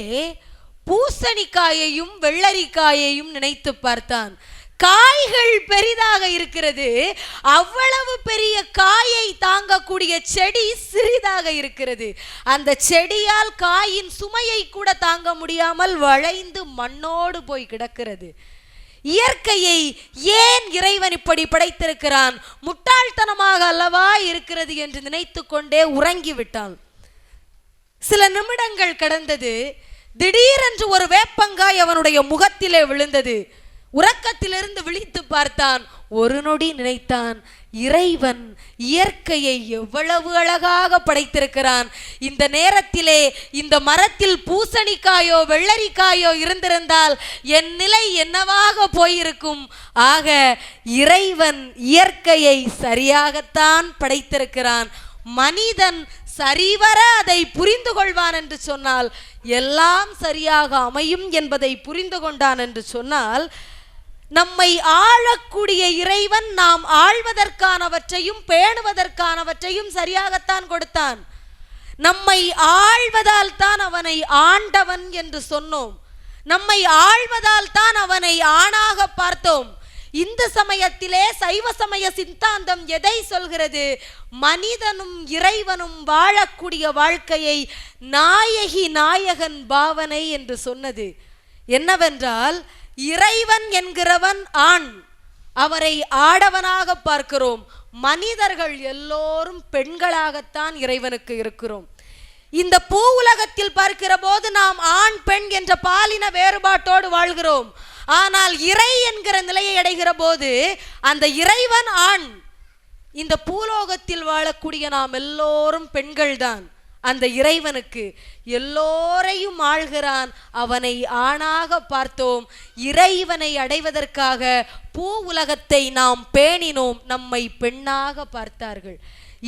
பூசணிக்காயையும் வெள்ளரிக்காயையும் நினைத்து பார்த்தான். காய்கள் பெரிதாக இருக்கிறது, அவ்வளவு பெரிய காயை தாங்கக்கூடிய செடி சிறிதாக இருக்கிறது. அந்த செடியால் காயின் சுமையை கூட தாங்க முடியாமல் வளைந்து மண்ணோடு போய் கிடக்கிறது. இயற்கையை ஏன் இறைவன் இப்படி படைத்திருக்கிறான்? முட்டாள்தனமாக அல்லவா இருக்கிறது என்று நினைத்து கொண்டே உறங்கிவிட்டான். சில நிமிடங்கள் கடந்தது. திடீரென்று ஒரு வேப்பங்காய் அவனுடைய முகத்திலே விழுந்தது. உறக்கத்திலிருந்து விழித்து பார்த்தான். ஒரு நொடி நினைத்தான், இறைவன் இயற்கையை எவ்வளவு அழகாக படைத்திருக்கிறான். இந்த நேரத்திலே இந்த மரத்தில் பூசணிக்காயோ வெள்ளரிக்காயோ இருந்திருந்தால் என் நிலை என்னவாக போயிருக்கும். ஆக இறைவன் இயற்கையை சரியாகத்தான் படைத்திருக்கிறான். மனிதன் சரிவர அதை புரிந்து கொள்வான் என்று சொன்னால் எல்லாம் சரியாக அமையும் என்பதை புரிந்து கொண்டான் என்று சொன்னால், நம்மை ஆளக்கூடிய இறைவன் நாம் ஆள்வதற்கானவற்றையும் பேணுவதற்கானவற்றையும் சரியாகத்தான் கொடுத்தான். நம்மை ஆள்வதால் தான் அவனை ஆண்டவன் என்று சொன்னோம். நம்மை ஆள்வதால் தான் அவனை ஆணாக பார்த்தோம். இந்த சமயத்திலே சைவ சமய சித்தாந்தம் எதை சொல்கிறது? மனிதனும் இறைவனும் வாழக்கூடிய வாழ்க்கையை நாயகி நாயகன் பாவனை என்று சொன்னது. என்னவென்றால், இறைவன் என்கிறவன் ஆண், அவரை ஆடவனாக பார்க்கிறோம். மனிதர்கள் எல்லோரும் பெண்களாகத்தான் இறைவனுக்கு இருக்கிறோம். இந்த பூ உலகத்தில் பார்க்கிற போது நாம் ஆண் பெண் என்ற பாலின வேறுபாட்டோடு வாழ்கிறோம். ஆனால் இறை என்கிற நிலையை அடைகிற போது அந்த இறைவன் ஆண். இந்த பூலோகத்தில் வாழக்கூடிய நாம் எல்லோரும் பெண்கள்தான். அந்த இறைவனுக்கு எல்லோரையும் ஆள்கிறான். அவனை ஆணாக பார்த்தோம். இறைவனை அடைவதற்காக பூ உலகத்தை நாம் பேணினோம். நம்மை பெண்ணாக பார்த்தார்கள்.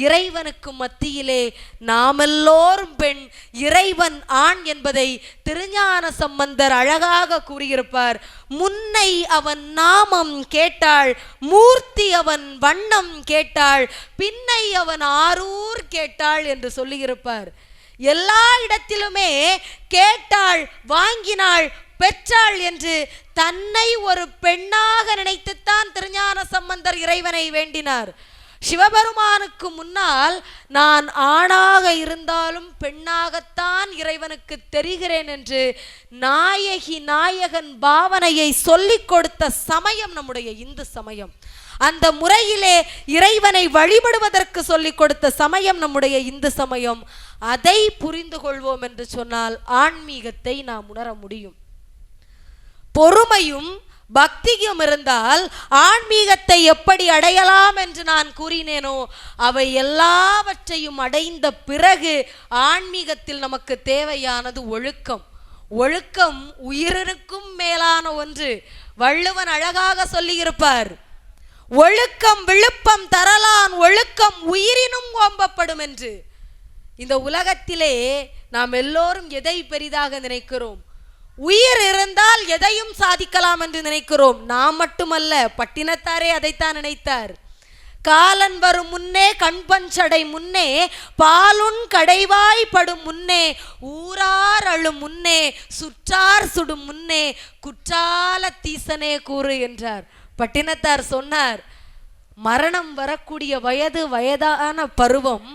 இறைவனுக்கு மத்தியிலே நாமெல்லோரும் பெண், இறைவன் ஆண் என்பதை திருஞான சம்பந்தர் அழகாக கூறியிருப்பார். முன்னை அவன் நாமம் கேட்டாள், மூர்த்தி அவன் வண்ணம் கேட்டாள், பின்னை அவன் ஆரூர் கேட்டாள் என்று சொல்லியிருப்பார். எல்லா இடத்திலுமே கேட்டாள், வாங்கினாள், பெற்றாள் என்று தன்னை ஒரு பெண்ணாக நினைத்துத்தான் திருஞான சம்பந்தர் இறைவனை வேண்டினார். சிவபெருமானுக்கு முன்னால் நான் ஆணாக இருந்தாலும் பெண்ணாகத்தான் இறைவனுக்கு தெரிகிறேன் என்று நாயகி நாயகன் பாவனையை சொல்லிக் கொடுத்த சமயம் நம்முடைய இந்து சமயம். அந்த முறையிலே இறைவனை வழிபடுவதற்கு சொல்லிக் கொடுத்த சமயம் நம்முடைய இந்து சமயம். அதை புரிந்து கொள்வோம் என்று சொன்னால் ஆன்மீகத்தை நாம் உணர முடியும். பொறுமையும் பக்தியும் இருந்தால் ஆன்மீகத்தை எப்படி அடையலாம் என்று நான் கூறினேனோ அவை எல்லாவற்றையும் அடைந்த பிறகு ஆன்மீகத்தில் நமக்கு தேவையானது ஒழுக்கம். ஒழுக்கம் உயிரினுக்கும் மேலான ஒன்று. வள்ளுவன் அழகாக சொல்லியிருப்பார், ஒழுக்கம் விழுப்பம் தரலான் ஒழுக்கம் உயிரினும் ஓம்பப்படும் என்று. இந்த உலகத்திலே நாம் எல்லோரும் எதை பெரிதாக நினைக்கிறோம்? உயிர் இருந்தால் எதையும் சாதிக்கலாம் என்று நினைக்கிறோம். நாம் மட்டுமல்ல, பட்டினத்தாரே அதைத்தான் நினைத்தார். காலன் வரும் முன்னே கண்பஞ்சடை முன்னே பாலுன் கடைவாய் படும் முன்னே ஊரார் அழும் முன்னே சுற்றார் சுடும் முன்னே குற்றால தீசனே கூறு என்றார். பட்டினத்தார் சொன்னார், மரணம் வரக்கூடிய வயதான பருவம்.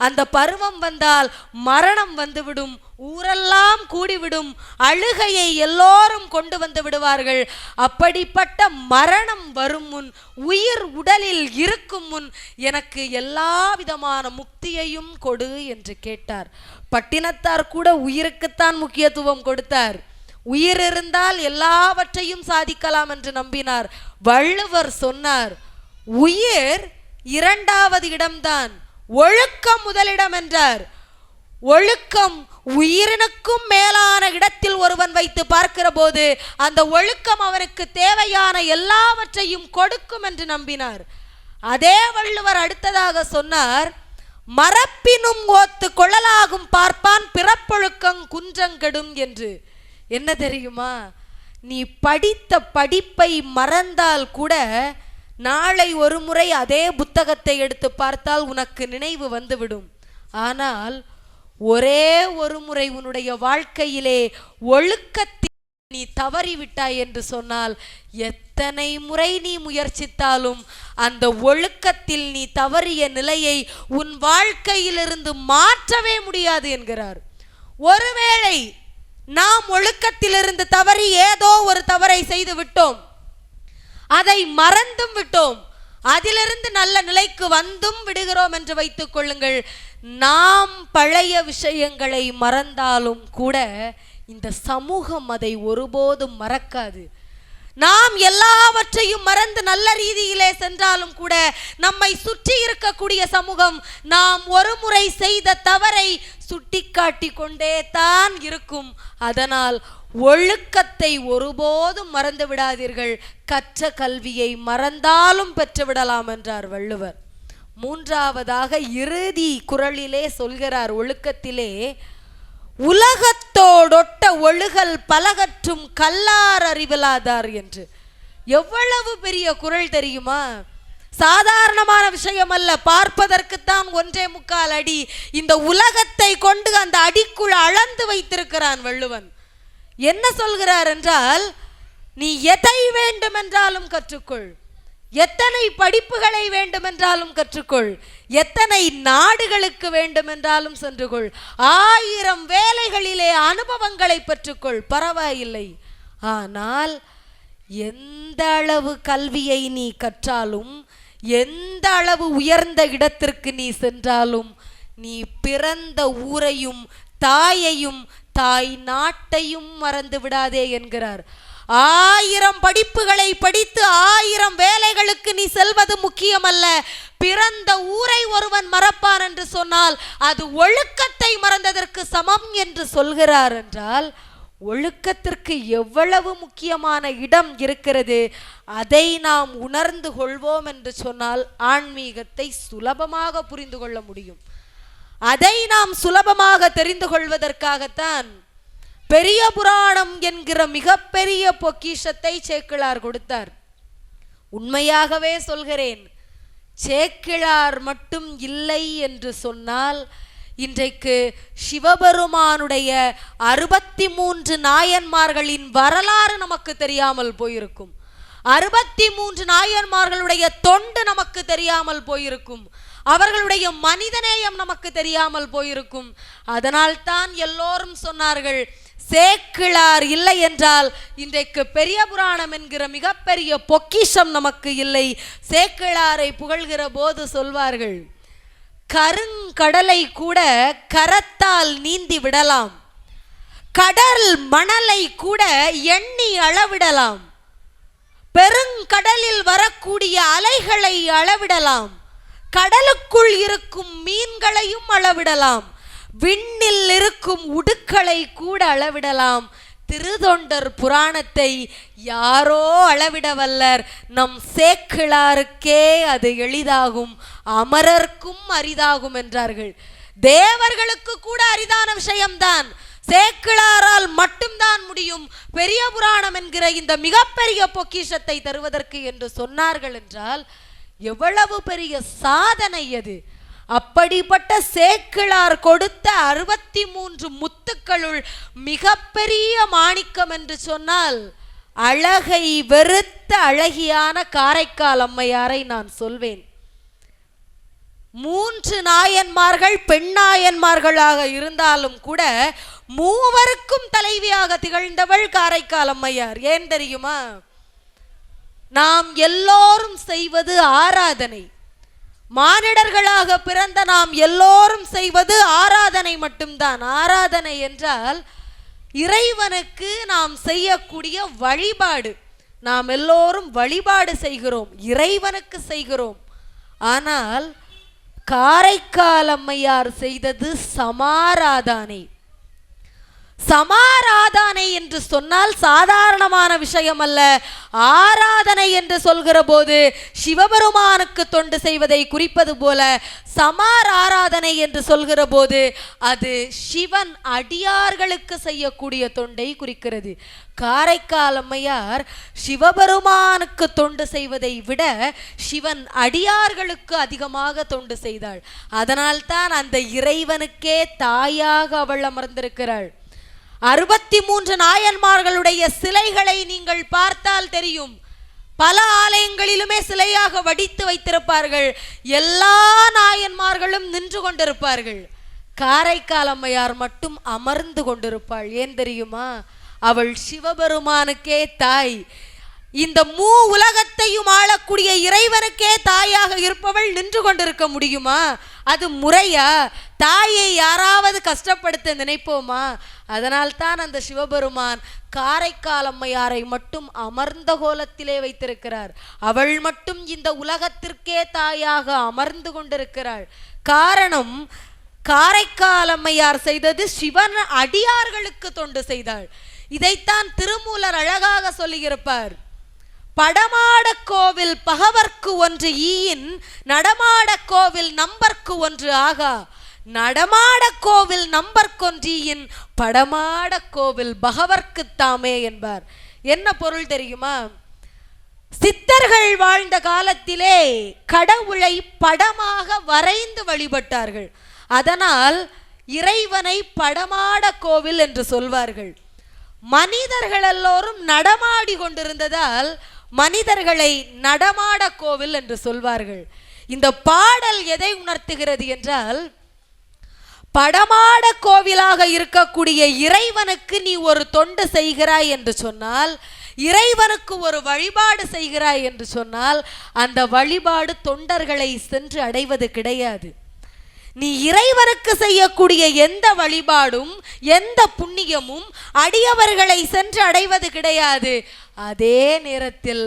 அந்த பருவம் வந்தால் மரணம் வந்துவிடும், ஊரெல்லாம் கூடிவிடும், அழுகையை எல்லோரும் கொண்டு வந்து விடுவார்கள். அப்படிப்பட்ட மரணம் வரும் முன், உயிர் உடலில் இருக்கும் முன் எனக்கு எல்லா விதமான முக்தியையும் கொடு என்று கேட்டார். பட்டினத்தார் கூட உயிருக்குத்தான் முக்கியத்துவம் கொடுத்தார். உயிர் இருந்தால் எல்லாவற்றையும் சாதிக்கலாம் என்று நம்பினார். வள்ளுவர் சொன்னார், உயிர் இரண்டாவது இடம்தான், ஒழுக்கம் முதலிடம் என்றார். ஒழுக்கம் உயிரினுக்கும் மேலான இடத்தில் ஒருவன் வைத்து பார்க்கிற போது அந்த ஒழுக்கம் அவனுக்கு தேவையான எல்லாவற்றையும் கொடுக்கும் என்று நம்பினார். அதே வள்ளுவர் அடுத்ததாக சொன்னார், மரப்பினும் ஓத்து கொள்ளலாகும் பார்ப்பான் பிறப்பொழுக்கம் குன்றங்கெடும் என்று. என்ன தெரியுமா? நீ படித்த படிப்பை மறந்தால் கூட நாளை ஒரு முறை அதே புத்தகத்தை எடுத்து பார்த்தால் உனக்கு நினைவு வந்துவிடும். ஆனால் ஒரே ஒரு முறை உன்னுடைய வாழ்க்கையிலே ஒழுக்கத்தில் நீ தவறிவிட்டாய் என்று சொன்னால் எத்தனை முறை நீ முயற்சித்தாலும் அந்த ஒழுக்கத்தில் நீ தவறிய நிலையை உன் வாழ்க்கையிலிருந்து மாற்றவே முடியாது என்கிறார். ஒருவேளை நாம் ஒழுக்கத்திலிருந்து தவறி ஏதோ ஒரு தவறை செய்து விட்டோம், அதை மறந்தும் விட்டோம், அதிலிருந்து நல்ல நிலைக்கு வந்தும் விடுகிறோம் என்று வைத்துக் கொள்ளுங்கள். நாம் பழைய விஷயங்களை மறந்தாலும் கூட இந்த சமூகம் அதை ஒருபோதும் மறக்காது. நாம் எல்லாவற்றையும் மறந்து நல்ல ரீதியிலே சென்றாலும் கூட நம்மை சுற்றி இருக்கக்கூடிய சமூகம் நாம் ஒரு முறை செய்த தவறை சுட்டிக்காட்டி கொண்டே தான் இருக்கும். அதனால் ஒழுக்கத்தை ஒருபோதும் மறந்து விடாதீர்கள். கற்ற கல்வியை மறந்தாலும் பெற்றுவிடலாம் என்றார் வள்ளுவர். மூன்றாவதாக இறுதி குறளிலே சொல்கிறார், ஒழுக்கத்திலே உலகத்தோடொட்ட ஒழுகல் பலகற்றும் கல்லார் அறிவிலாதார் என்று. எவ்வளவு பெரிய குறள் தெரியுமா? சாதாரணமான விஷயம் அல்ல. பார்ப்பதற்குத்தான் 1.25 அடி. இந்த உலகத்தை கொண்டு அந்த அடிக்குள் அளந்து வைத்திருக்கிறான் வள்ளுவன். என்ன சொல்கிறார் என்றால், நீ எதை வேண்டுமென்றாலும் கற்றுக்கொள், எத்தனை படிப்புகளை வேண்டுமென்றாலும் கற்றுக்கொள், எத்தனை நாடுகளுக்கு வேண்டுமென்றாலும் சென்று கொள், 1000 வேலைகளிலே அனுபவங்களை பெற்றுக்கொள், பரவாயில்லை. ஆனால் எந்த அளவு கல்வியை நீ கற்றாலும், எந்த அளவு உயர்ந்த இடத்திற்கு நீ சென்றாலும், நீ பிறந்த ஊரையும் தாயையும் தாய் நாட்டையும் மறந்து விடாதே என்கிறார். 1000 படிப்புகளை படித்து 1000 வேலைகளுக்கு நீ செல்வது முக்கியமல்ல. பிறந்த ஊரை ஒருவன் மறப்பான் என்று சொன்னால் அது ஒழுக்கத்தை மறந்ததற்கு சமம் என்று சொல்கிறார். என்றால் ஒழுக்கத்திற்கு எவ்வளவு முக்கியமான இடம் இருக்கிறது. அதை நாம் உணர்ந்து கொள்வோம் என்று சொன்னால் ஆன்மீகத்தை சுலபமாக புரிந்து கொள்ள முடியும். அதை நாம் சுலபமாக தெரிந்து கொள்வதற்காகத்தான் பெரிய புராணம் என்கிற மிகப்பெரிய பொக்கிஷத்தை சேக்கிழார் கொடுத்தார். உண்மையாகவே சொல்கிறேன், சேக்கிழார் மட்டும் இல்லை என்று சொன்னால் இன்றைக்கு சிவபெருமானுடைய 63 நாயன்மார்களின் வரலாறு நமக்கு தெரியாமல் போயிருக்கும். 63 நாயன்மார்களுடைய தொண்டு நமக்கு தெரியாமல் போயிருக்கும். அவர்களுடைய மனிதநேயம் நமக்கு தெரியாமல் போயிருக்கும். அதனால் தான் எல்லோரும் சொன்னார்கள், சேக்கிழார் இல்லை என்றால் இன்றைக்கு பெரிய புராணம் என்கிற மிகப்பெரிய பொக்கிஷம் நமக்கு இல்லை. சேக்கிழாரை புகழ்கிற போது சொல்வார்கள், கருங்கடலை கூட கரத்தால் நீந்தி விடலாம், கடல் மணலை கூட எண்ணி அளவிடலாம். பெருங்கடலில் வரக்கூடிய அலைகளை அளவிடலாம். கடலுக்குள் இருக்கும் மீன்களையும் அளவிடலாம். விண்ணில் இருக்கும் உடுக்களை கூட அளவிடலாம். திருத்தொண்டர் புராணத்தை யாரோ அளவிட வல்லர், நம் சேக்கிழாருக்கே அது எளிதாகும், அமரர்க்கும் அரிதாகும் என்றார்கள். தேவர்களுக்கு கூட அரிதான விஷயம்தான், சேக்கிழாரால் மட்டும்தான் முடியும் பெரிய புராணம் என்கிற இந்த மிகப்பெரிய பொக்கிஷத்தை தருவதற்கு என்று சொன்னார்கள் என்றால் எவ்வளவு பெரிய சாதனை அது. அப்படிப்பட்ட சேக்கிழார் கொடுத்த 63 முத்துக்களுள் மிகப்பெரிய மாணிக்கம் என்று சொன்னால் அழகை வெறுத்த அழகியான காரைக்கால் அம்மையாரை நான் சொல்வேன். 3 நாயன்மார்கள் பெண் நாயன்மார்களாக இருந்தாலும் கூட மூவருக்கும் தலைவியாக திகழ்ந்தவள் காரைக்கால் அம்மையார். ஏன் தெரியுமா? நாம் எல்லோரும் செய்வது ஆராதனை. மானிடர்களாக பிறந்த நாம் எல்லோரும் செய்வது ஆராதனை மட்டும்தான். ஆராதனை என்றால் இறைவனுக்கு நாம் செய்யக்கூடிய வழிபாடு. நாம் எல்லோரும் வழிபாடு செய்கிறோம், இறைவனுக்கு செய்கிறோம். ஆனால் காரைக்கால் அம்மையார் செய்தது சமாராதனை. சமாராதனை என்று சொன்னால் சாதாரணமான விஷயம் அல்ல. ஆராதனை என்று சொல்கிற போது சிவபெருமானுக்கு தொண்டு செய்வதை குறிப்பது போல சமாராதனை என்று சொல்கிற போது அது சிவன் அடியார்களுக்கு செய்யக்கூடிய தொண்டை குறிக்கிறது. காரைக்கால் அம்மையார் சிவபெருமானுக்கு தொண்டு செய்வதை விட சிவன் அடியார்களுக்கு அதிகமாக தொண்டு செய்தாள். அதனால்தான் அந்த இறைவனுக்கே தாயாக அவள் அமர்ந்திருக்கிறாள். 63 நாயன்மார்களுடைய சிலைகளை நீங்கள் பார்த்தால் தெரியும். பல ஆலயங்களிலுமே சிலையாக வடித்து வைத்திருப்பார்கள். எல்லா நாயன்மார்களும் நின்று கொண்டிருப்பார்கள். காரைக்கால் அம்மையார் மட்டும் அமர்ந்து கொண்டிருப்பாள். ஏன் தெரியுமா? அவள் சிவபெருமானுக்கே தாய். இந்த மூ உலகத்தையும் ஆளக்கூடிய இறைவனுக்கே தாயாக இருப்பவள் நின்று கொண்டிருக்க முடியுமா? அது முறையா? தாயை யாராவது கஷ்டப்படுத்த நினைப்போமா? அதனால்தான் அந்த சிவபெருமான் காரைக்கால் அம்மையாரை மட்டும் அமர்ந்த கோலத்திலே வைத்திருக்கிறார். அவள் மட்டும் இந்த உலகத்திற்கே தாயாக அமர்ந்து கொண்டிருக்கிறாள். காரணம், காரைக்கால் அம்மையார் செய்தது சிவன் அடியார்களுக்கு தொண்டு செய்தாள். இதைத்தான் திருமூலர் அழகாக சொல்லியிருப்பார். படமாட கோவில் பகவர்க்கு ஒன்று ஈயின், நடமாட கோவில் நம்பர்க்கு ஒன்று ஆகா. நடமாட கோவில் நம்பர்கொன்றியின், படமாட கோவில் பகவர்க்கு தாமே என்பார். என்ன பொருள் தெரியுமா? சித்தர்கள் வாழ்ந்த காலத்திலே கடவுளை படமாக வரைந்து வழிபட்டார்கள். அதனால் இறைவனை படமாட கோவில் என்று சொல்வார்கள். மனிதர்கள் எல்லோரும் நடமாடி கொண்டிருந்ததால் மனிதர்களை நடமாட கோவில் என்று சொல்வார்கள். இந்த பாடல் எதை உணர்த்துகிறது என்றால், படமாட கோவிலாக இருக்கக்கூடிய இறைவனுக்கு நீ ஒரு தொண்டு செய்கிறாய் என்று சொன்னால், இறைவனுக்கு ஒரு வழிபாடு செய்கிறாய் என்று சொன்னால், அந்த வழிபாடு தொண்டர்களை சென்று அடைவது கிடையாது. நீ இறைவனுக்கு செய்யக்கூடிய எந்த வழிபாடும் எந்த புண்ணியமும் அடியவர்களை சென்று அடைவது கிடையாது. அதே நேரத்தில்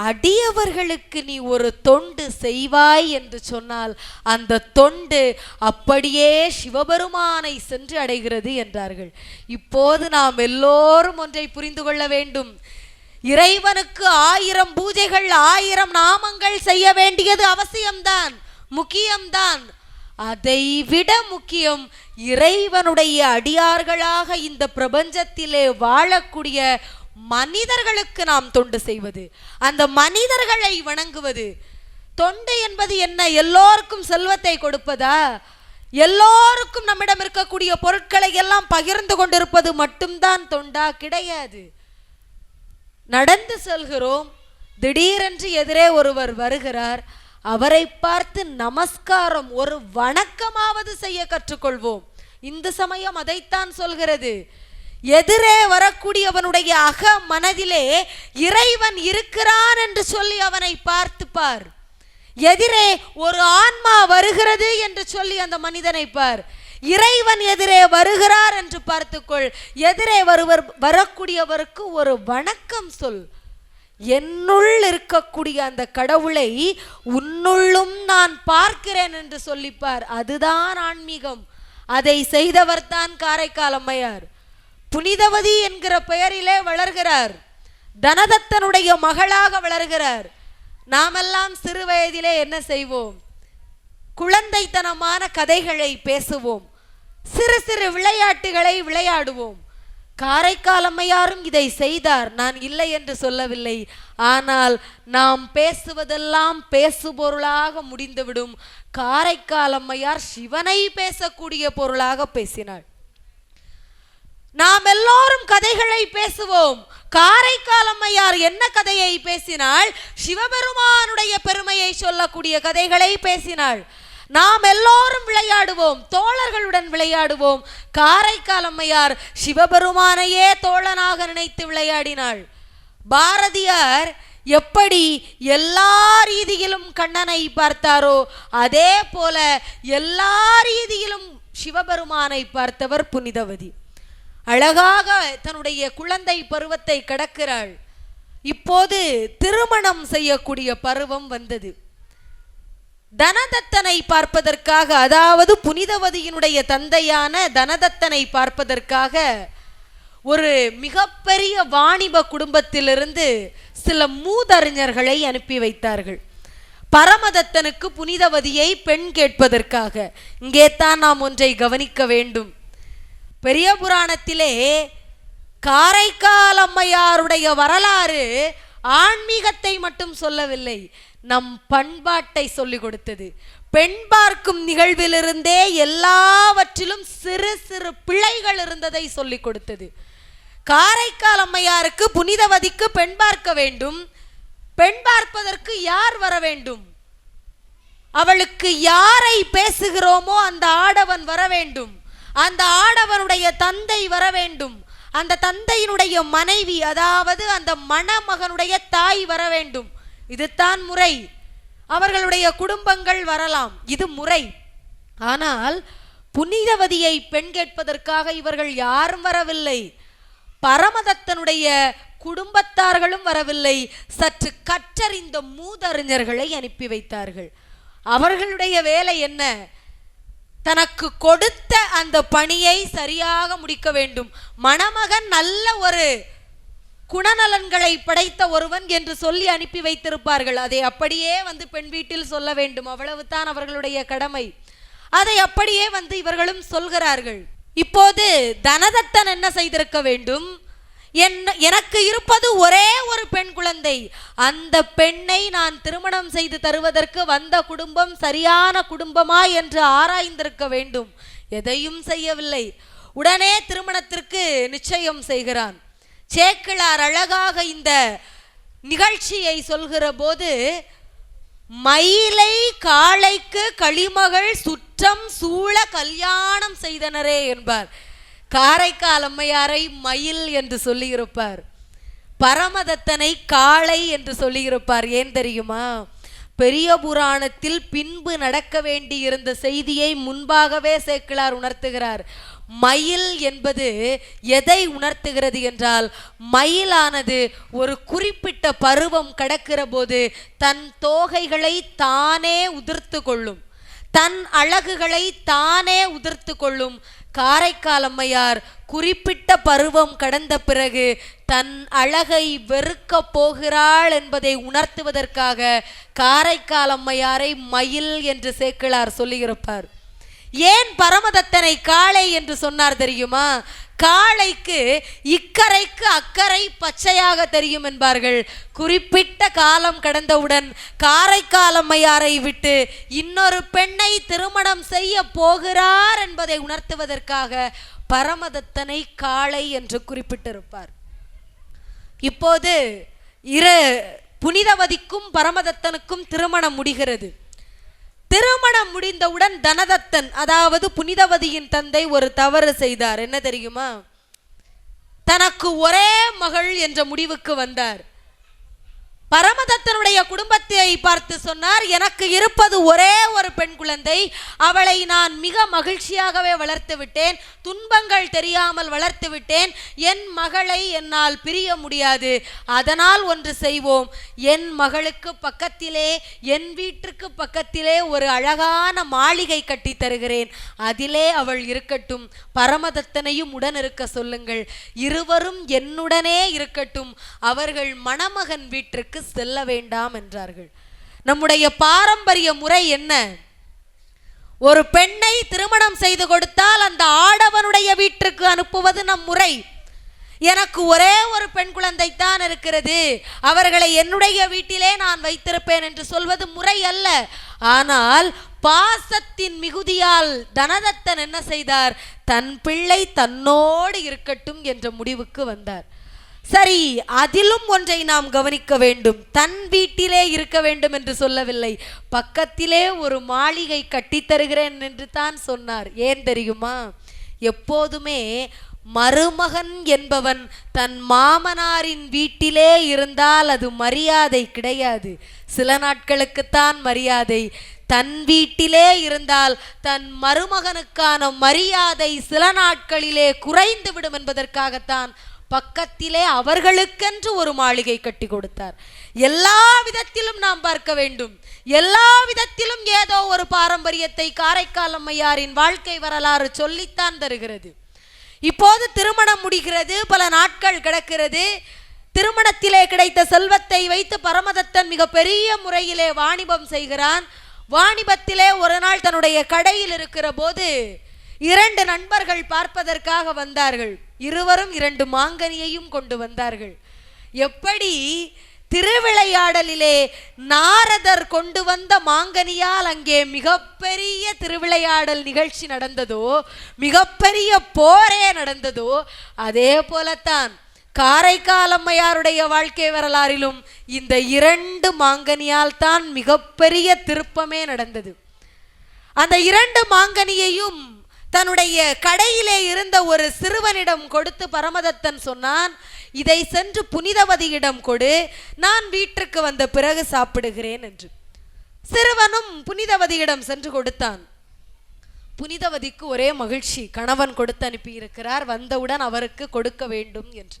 அடியவர்களுக்கு நீ ஒரு தொண்டு செய்வாய் என்று சொன்னால் அந்த தொண்டு அப்படியே சிவபெருமானை சென்று அடைகிறது என்றார்கள். இப்போது நாம் எல்லோரும் ஒன்றை புரிந்து கொள்ள வேண்டும். இறைவனுக்கு 1000 பூஜைகள் 1000 நாமங்கள் செய்ய வேண்டியது அவசியம்தான், முக்கியம்தான். அதைவிட முக்கியம் இறைவனுடைய அடியார்களாக இந்த பிரபஞ்சத்திலே வாழக்கூடிய மனிதர்களுக்கு நாம் தொண்டு செய்வது, அந்த மனிதர்களை வணங்குவது. தொண்டு என்பது என்ன? எல்லோருக்கும் செல்வத்தை கொடுப்பதா? எல்லோருக்கும் நம்மிடம் இருக்கக்கூடிய பொருட்களை எல்லாம் பகிர்ந்து கொண்டிருப்பது மட்டும்தான் தொண்டா? கிடையாது. நடந்து செல்கிறோம், திடீரென்று எதிரே ஒருவர் வருகிறார், அவரை பார்த்து நமஸ்காரம், ஒரு வணக்கமாவது செய்ய கற்றுக்கொள்வோம். இந்த சமயம் அதைத்தான் சொல்கிறது. எதிரே வரக்கூடியவனுடைய அக மனதிலே இறைவன் இருக்கிறான் என்று சொல்லி அவனை பார்த்து பார். எதிரே ஒரு ஆன்மா வருகிறது என்று சொல்லி அந்த மனிதனை பார். இறைவன் எதிரே வருகிறார் என்று பார்த்துக்கொள். எதிரே வரக்கூடியவருக்கு ஒரு வணக்கம் சொல். என்னுள் இருக்கக்கூடிய அந்த கடவுளை உன்னுள்ளும் நான் பார்க்கிறேன் என்று சொல்லிப்பார். அதுதான் ஆன்மீகம். அதை செய்தவர் தான் காரைக்கால் அம்மையார். புனிதவதி என்கிற பெயரிலே வளர்கிறார். தனதத்தனுடைய மகளாக வளர்கிறார். நாமெல்லாம் சிறு வயதிலே என்ன செய்வோம்? குழந்தைத்தனமான கதைகளை பேசுவோம், சிறு சிறு விளையாட்டுகளை விளையாடுவோம். காரைக்கால் அம்மையாரும் இதை செய்தார், நான் இல்லை என்று சொல்லவில்லை. ஆனால் நாம் பேசுவதெல்லாம் பேசுபொருளாக முடிந்துவிடும். காரைக்கால் அம்மையார் சிவனை பேசக்கூடிய பொருளாக பேசினாள். நாம் எல்லோரும் கதைகளை பேசுவோம். காரைக்கால் அம்மையார் என்ன கதையை பேசினாள்? சிவபெருமானுடைய பெருமையை சொல்லக்கூடிய கதைகளை பேசினாள். நாம் எல்லோரும் விளையாடுவோம், தோழர்களுடன் விளையாடுவோம். காரைக்கால் அம்மையார் சிவபெருமானையே தோழனாக நினைத்து விளையாடினாள். பாரதியார் எப்படி எல்லா ரீதியிலும் கண்ணனை பார்த்தாரோ அதே போல எல்லா ரீதியிலும் சிவபெருமானை பார்த்தவர் புனிதவதி. அழகாக தன்னுடைய குழந்தை பருவத்தை கடக்கிறாள். இப்போது திருமணம் செய்யக்கூடிய பருவம் வந்தது. தனதத்தனை பார்ப்பதற்காக, அதாவது புனிதவதியினுடைய தந்தையான தனதத்தனை பார்ப்பதற்காக ஒரு மிகப்பெரிய வாணிப குடும்பத்திலிருந்து சில மூதறிஞர்களை அனுப்பி வைத்தார்கள். பரமதத்தனுக்கு புனிதவதியை பெண் கேட்பதற்காக. இங்கே தான் நாம் ஒன்றை கவனிக்க வேண்டும். பெரிய புராணத்திலே காரைக்கால் அம்மையாருடைய வரலாறு ஆன்மீகத்தை மட்டும் சொல்லவில்லை, நம் பண்பாட்டை சொல்லிக் கொடுத்தது. பெண் பார்க்கும் நிகழ்விலிருந்தே எல்லாவற்றிலும் சிறு சிறு பிழைகள் இருந்ததை சொல்லிக் கொடுத்தது. காரைக்கால் அம்மையாருக்கு புனிதவதிக்கு பெண் பார்க்க வேண்டும். பெண் பார்ப்பதற்கு யார் வர வேண்டும்? அவளுக்கு யாரை பேசுகிறோமோ அந்த ஆடவன் வர வேண்டும். அந்த ஆடவனுடைய தந்தை வர வேண்டும். அந்த தந்தையினுடைய மனைவி, அதாவது அந்த மணமகனுடைய தாய் வர வேண்டும். இதுதான் முறை. அவர்களுடைய குடும்பங்கள் வரலாம், இது முறை. ஆனால் புனிதவதியை பெண் கேட்பதற்காக இவர்கள் யாரும் வரவில்லை. பரமதத்தனுடைய குடும்பத்தார்களும் வரவில்லை. சற்று கற்றறிந்த மூதறிஞர்களை அனுப்பி வைத்தார்கள். அவர்களுடைய வேலை என்ன? தனக்கு கொடுத்த அந்த பணியை சரியாக முடிக்க வேண்டும். மணமகன் நல்ல ஒரு குணநலன்களை படைத்த ஒருவன் என்று சொல்லி அனுப்பி வைத்திருப்பார்கள். அதை அப்படியே பெண் வீட்டில் சொல்ல வேண்டும், அவ்வளவுதான் அவர்களுடைய கடமை. அதை அப்படியே இவர்களும் சொல்கிறார்கள். இப்போது தனதத்தன் என்ன செய்திருக்க வேண்டும்? எனக்கு இருப்பது ஒரே ஒரு பெண் குழந்தை. அந்த பெண்ணை நான் திருமணம் செய்து தருவதற்கு வந்த குடும்பம் சரியான குடும்பமா என்று ஆராய்ந்திருக்க வேண்டும். எதையும் செய்யவில்லை. உடனே திருமணத்திற்கு நிச்சயம் செய்கிறான். சேக்கிழார் அழகாக இந்த நிகழ்ச்சியை சொல்கிற போது, மயிலை காளைக்கு களிமகள் சுற்றம் சூழ கல்யாணம் செய்தனரே என்பார். காரைக்கால் அம்மையாரை மயில் என்று சொல்லியிருப்பார், பரமதத்தனை காளை என்று சொல்லியிருப்பார். ஏன் தெரியுமா? பெரிய புராணத்தில் பின்பு நடக்க வேண்டி இருந்த செய்தியை முன்பாகவே சேக்கிழார் உணர்த்துகிறார். மயில் என்பது எதை உணர்த்துகிறது என்றால், மயிலானது ஒரு குறிப்பிட்ட பருவம் கடக்கிற போது தன் தோகைகளை தானே உதிர்த்து கொள்ளும், தன் அழகுகளை தானே உதிர்த்து கொள்ளும். காரைக்கால் அம்மையார் குறிப்பிட்ட பருவம் கடந்த பிறகு தன் அழகை வெறுக்க போகிறாள் என்பதை உணர்த்துவதற்காக காரைக்கால் அம்மையாரை மயில் என்று சேக்கிழார் சொல்லியிருப்பார். ஏன் பரமதத்தனை காளை என்று சொன்னார் தெரியுமா? காளைக்கு இக்கரைக்கு அக்கறை பச்சையாக தெரியும் என்பார்கள். குறிப்பிட்ட காலம் கடந்தவுடன் காரைக்கால் அம்மையாரை விட்டு இன்னொரு பெண்ணை திருமணம் செய்ய போகிறார் என்பதை உணர்த்துவதற்காக பரமதத்தனை காளை என்று குறிப்பிட்டிருப்பார். இப்போது புனிதவதிக்கும் பரமதத்தனுக்கும் திருமணம் முடிகிறது. திருமணம் முடிந்தவுடன் தனதத்தன், அதாவது புனிதவதியின் தந்தை, ஒரு தவறு செய்தார். என்ன தெரியுமா? தனக்கு ஒரே மகள் என்ற முடிவுக்கு வந்தார். பரமதத்தனுடைய குடும்பத்தை பார்த்து சொன்னார், எனக்கு இருப்பது ஒரே ஒரு பெண் குழந்தை, அவளை நான் மிக மகிழ்ச்சியாகவே வளர்த்து விட்டேன், துன்பங்கள் தெரியாமல் வளர்த்து விட்டேன், என் மகளை என்னால் பிரிய முடியாது, அதனால் ஒன்று செய்வோம், என் மகளுக்கு பக்கத்திலே, என் வீட்டிற்கு பக்கத்திலே ஒரு அழகான மாளிகை கட்டி தருகிறேன், அதிலே அவள் இருக்கட்டும், பரமதத்தனையும் உடன் இருக்க சொல்லுங்கள், இருவரும் என்னுடனே இருக்கட்டும், அவர்கள் மணமகன் வீட்டிற்கு செல்ல வேண்டாம் என்றார்கள். நம்முடைய பாரம்பரிய முறை என்ன? ஒரு பெண்ணை திருமணம் செய்து கொடுத்தால் அந்த ஆடவனுடைய வீட்டிற்கு அனுப்புவது நம் முறை. எனக்கு ஒரே ஒரு பெண் குழந்தை தான் இருக்கிறது, அவர்களை என்னுடைய வீட்டிலே நான் வைத்திருப்பேன் என்று சொல்வது முறை அல்ல. ஆனால் பாசத்தின் மிகுதியால் தனதத்தன் என்ன செய்தார்? தன் பிள்ளை தன்னோடு இருக்கட்டும் என்ற முடிவுக்கு வந்தார். சரி, அதிலும் ஒன்றை நாம் கவனிக்க வேண்டும். தன் வீட்டிலே இருக்க வேண்டும் என்று சொல்லவில்லை, பக்கத்திலே ஒரு மாளிகை கட்டித்தருகிறேன் என்று தான் சொன்னார். ஏன் தெரியுமா? எப்போதுமே மருமகன் என்பவன் தன் மாமனாரின் வீட்டிலே இருந்தால் அது மரியாதை கிடையாது, சில நாட்களுக்குத்தான் மரியாதை. தன் வீட்டிலே இருந்தால் தன் மருமகனுக்கான மரியாதை சில நாட்களிலே குறைந்து விடும் என்பதற்காகத்தான் பக்கத்திலே அவர்களுக்கென்று ஒரு மாளிகை கட்டி கொடுத்தார். எல்லா விதத்திலும் நாம் பார்க்க வேண்டும், எல்லா விதத்திலும் ஏதோ ஒரு பாரம்பரியத்தை காரைக்கால் அம்மையாரின் வாழ்க்கை வரலாறு சொல்லித்தான் தருகிறது. இப்போது திருமணம் முடிகிறது, பல நாட்கள் கிடக்கிறது. திருமணத்திலே கிடைத்த செல்வத்தை வைத்து பரமதத்தன் மிக பெரிய முறையிலே வாணிபம் செய்கிறான். வாணிபத்திலே ஒரு நாள் தன்னுடைய கடையில் இருக்கிற போது 2 நண்பர்கள் பார்ப்பதற்காக வந்தார்கள். இருவரும் 2 மாங்கனியையும் கொண்டு வந்தார்கள். எப்படி திருவிளையாடலிலே நாரதர் கொண்டு வந்த மாங்கனியால் அங்கே மிகப்பெரிய திருவிளையாடல் நிகழ்ச்சி நடந்ததோ, மிகப்பெரிய போரே நடந்ததோ, அதே போலத்தான் காரைக்கால் அம்மையாருடைய வாழ்க்கை வரலாறிலும் இந்த 2 மாங்கனியால் தான் மிகப்பெரிய திருப்பமே நடந்தது. அந்த 2 மாங்கனியையும் தன்னுடைய கடையிலே இருந்த ஒரு சிறுவனிடம் கொடுத்து பரமதத்தன் சொன்னான், இதை சென்று புனிதவதியிடம் கொடு, நான் வீட்டிற்கு வந்த பிறகு சாப்பிடுகிறேன் என்று. சிறுவனும் புனிதவதியிடம் சென்று கொடுத்தான். புனிதவதிக்கு ஒரே மகிழ்ச்சி, கணவன் கொடுத்து அனுப்பியிருக்கிறார், வந்தவுடன் அவருக்கு கொடுக்க வேண்டும் என்று.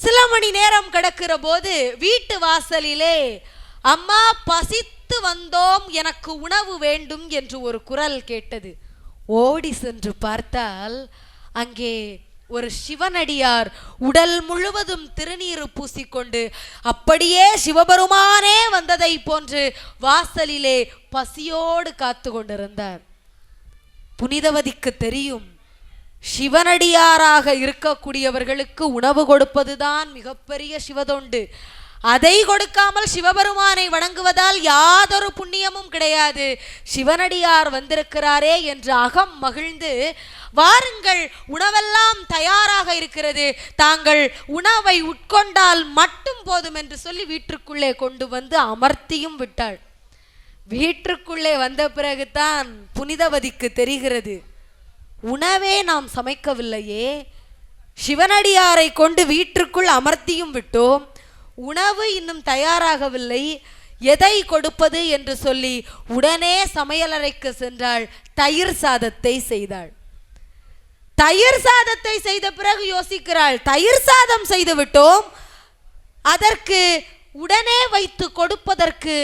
சில மணி நேரம் கிடக்கிற போது வீட்டு வாசலிலே, அம்மா பசித்து வந்தோம், எனக்கு உணவு வேண்டும் என்று ஒரு குரல் கேட்டது. ஓடி சென்று பார்த்தால் அங்கே ஒரு சிவனடியார் உடல் முழுவதும் திருநீறு பூசிக்கொண்டு அப்படியே சிவபெருமானே வந்ததை போன்று வாசலிலே பசியோடு காத்து கொண்டிருந்தார். புனிதவதிக்கு தெரியும், சிவனடியாராக இருக்கக்கூடியவர்களுக்கு உணவு கொடுப்பதுதான் மிகப்பெரிய சிவதொண்டு. அதை கொடுக்காமல் சிவபெருமானை வணங்குவதால் யாதொரு புண்ணியமும் கிடையாது. சிவனடியார் வந்திருக்கிறாரே என்று அகம் மகிழ்ந்து, வாருங்கள், உணவெல்லாம் தயாராக இருக்கிறது, தாங்கள் உணவை உட்கொண்டால் மட்டும் போதும் என்று சொல்லி வீட்டிற்குள்ளே கொண்டு வந்து அமர்த்தியும் விட்டாள். வீட்டிற்குள்ளே வந்த பிறகுதான் புனிதவதிக்கு தெரிகிறது, உணவே நாம் சமைக்கவில்லையே, சிவனடியாரை கொண்டு வீட்டிற்குள் அமர்த்தியும் விட்டோம், உணவு இன்னும் தயாராகவில்லை, எதை கொடுப்பது என்று சொல்லி உடனே சமையலறைக்கு சென்றாள். தயிர் சாதத்தை செய்தாள். தயிர் சாதத்தை செய்த பிறகு யோசிக்கிறாள், தயிர் சாதம் செய்து விட்டோம், அதற்கு உடனே வைத்து கொடுப்பதற்கு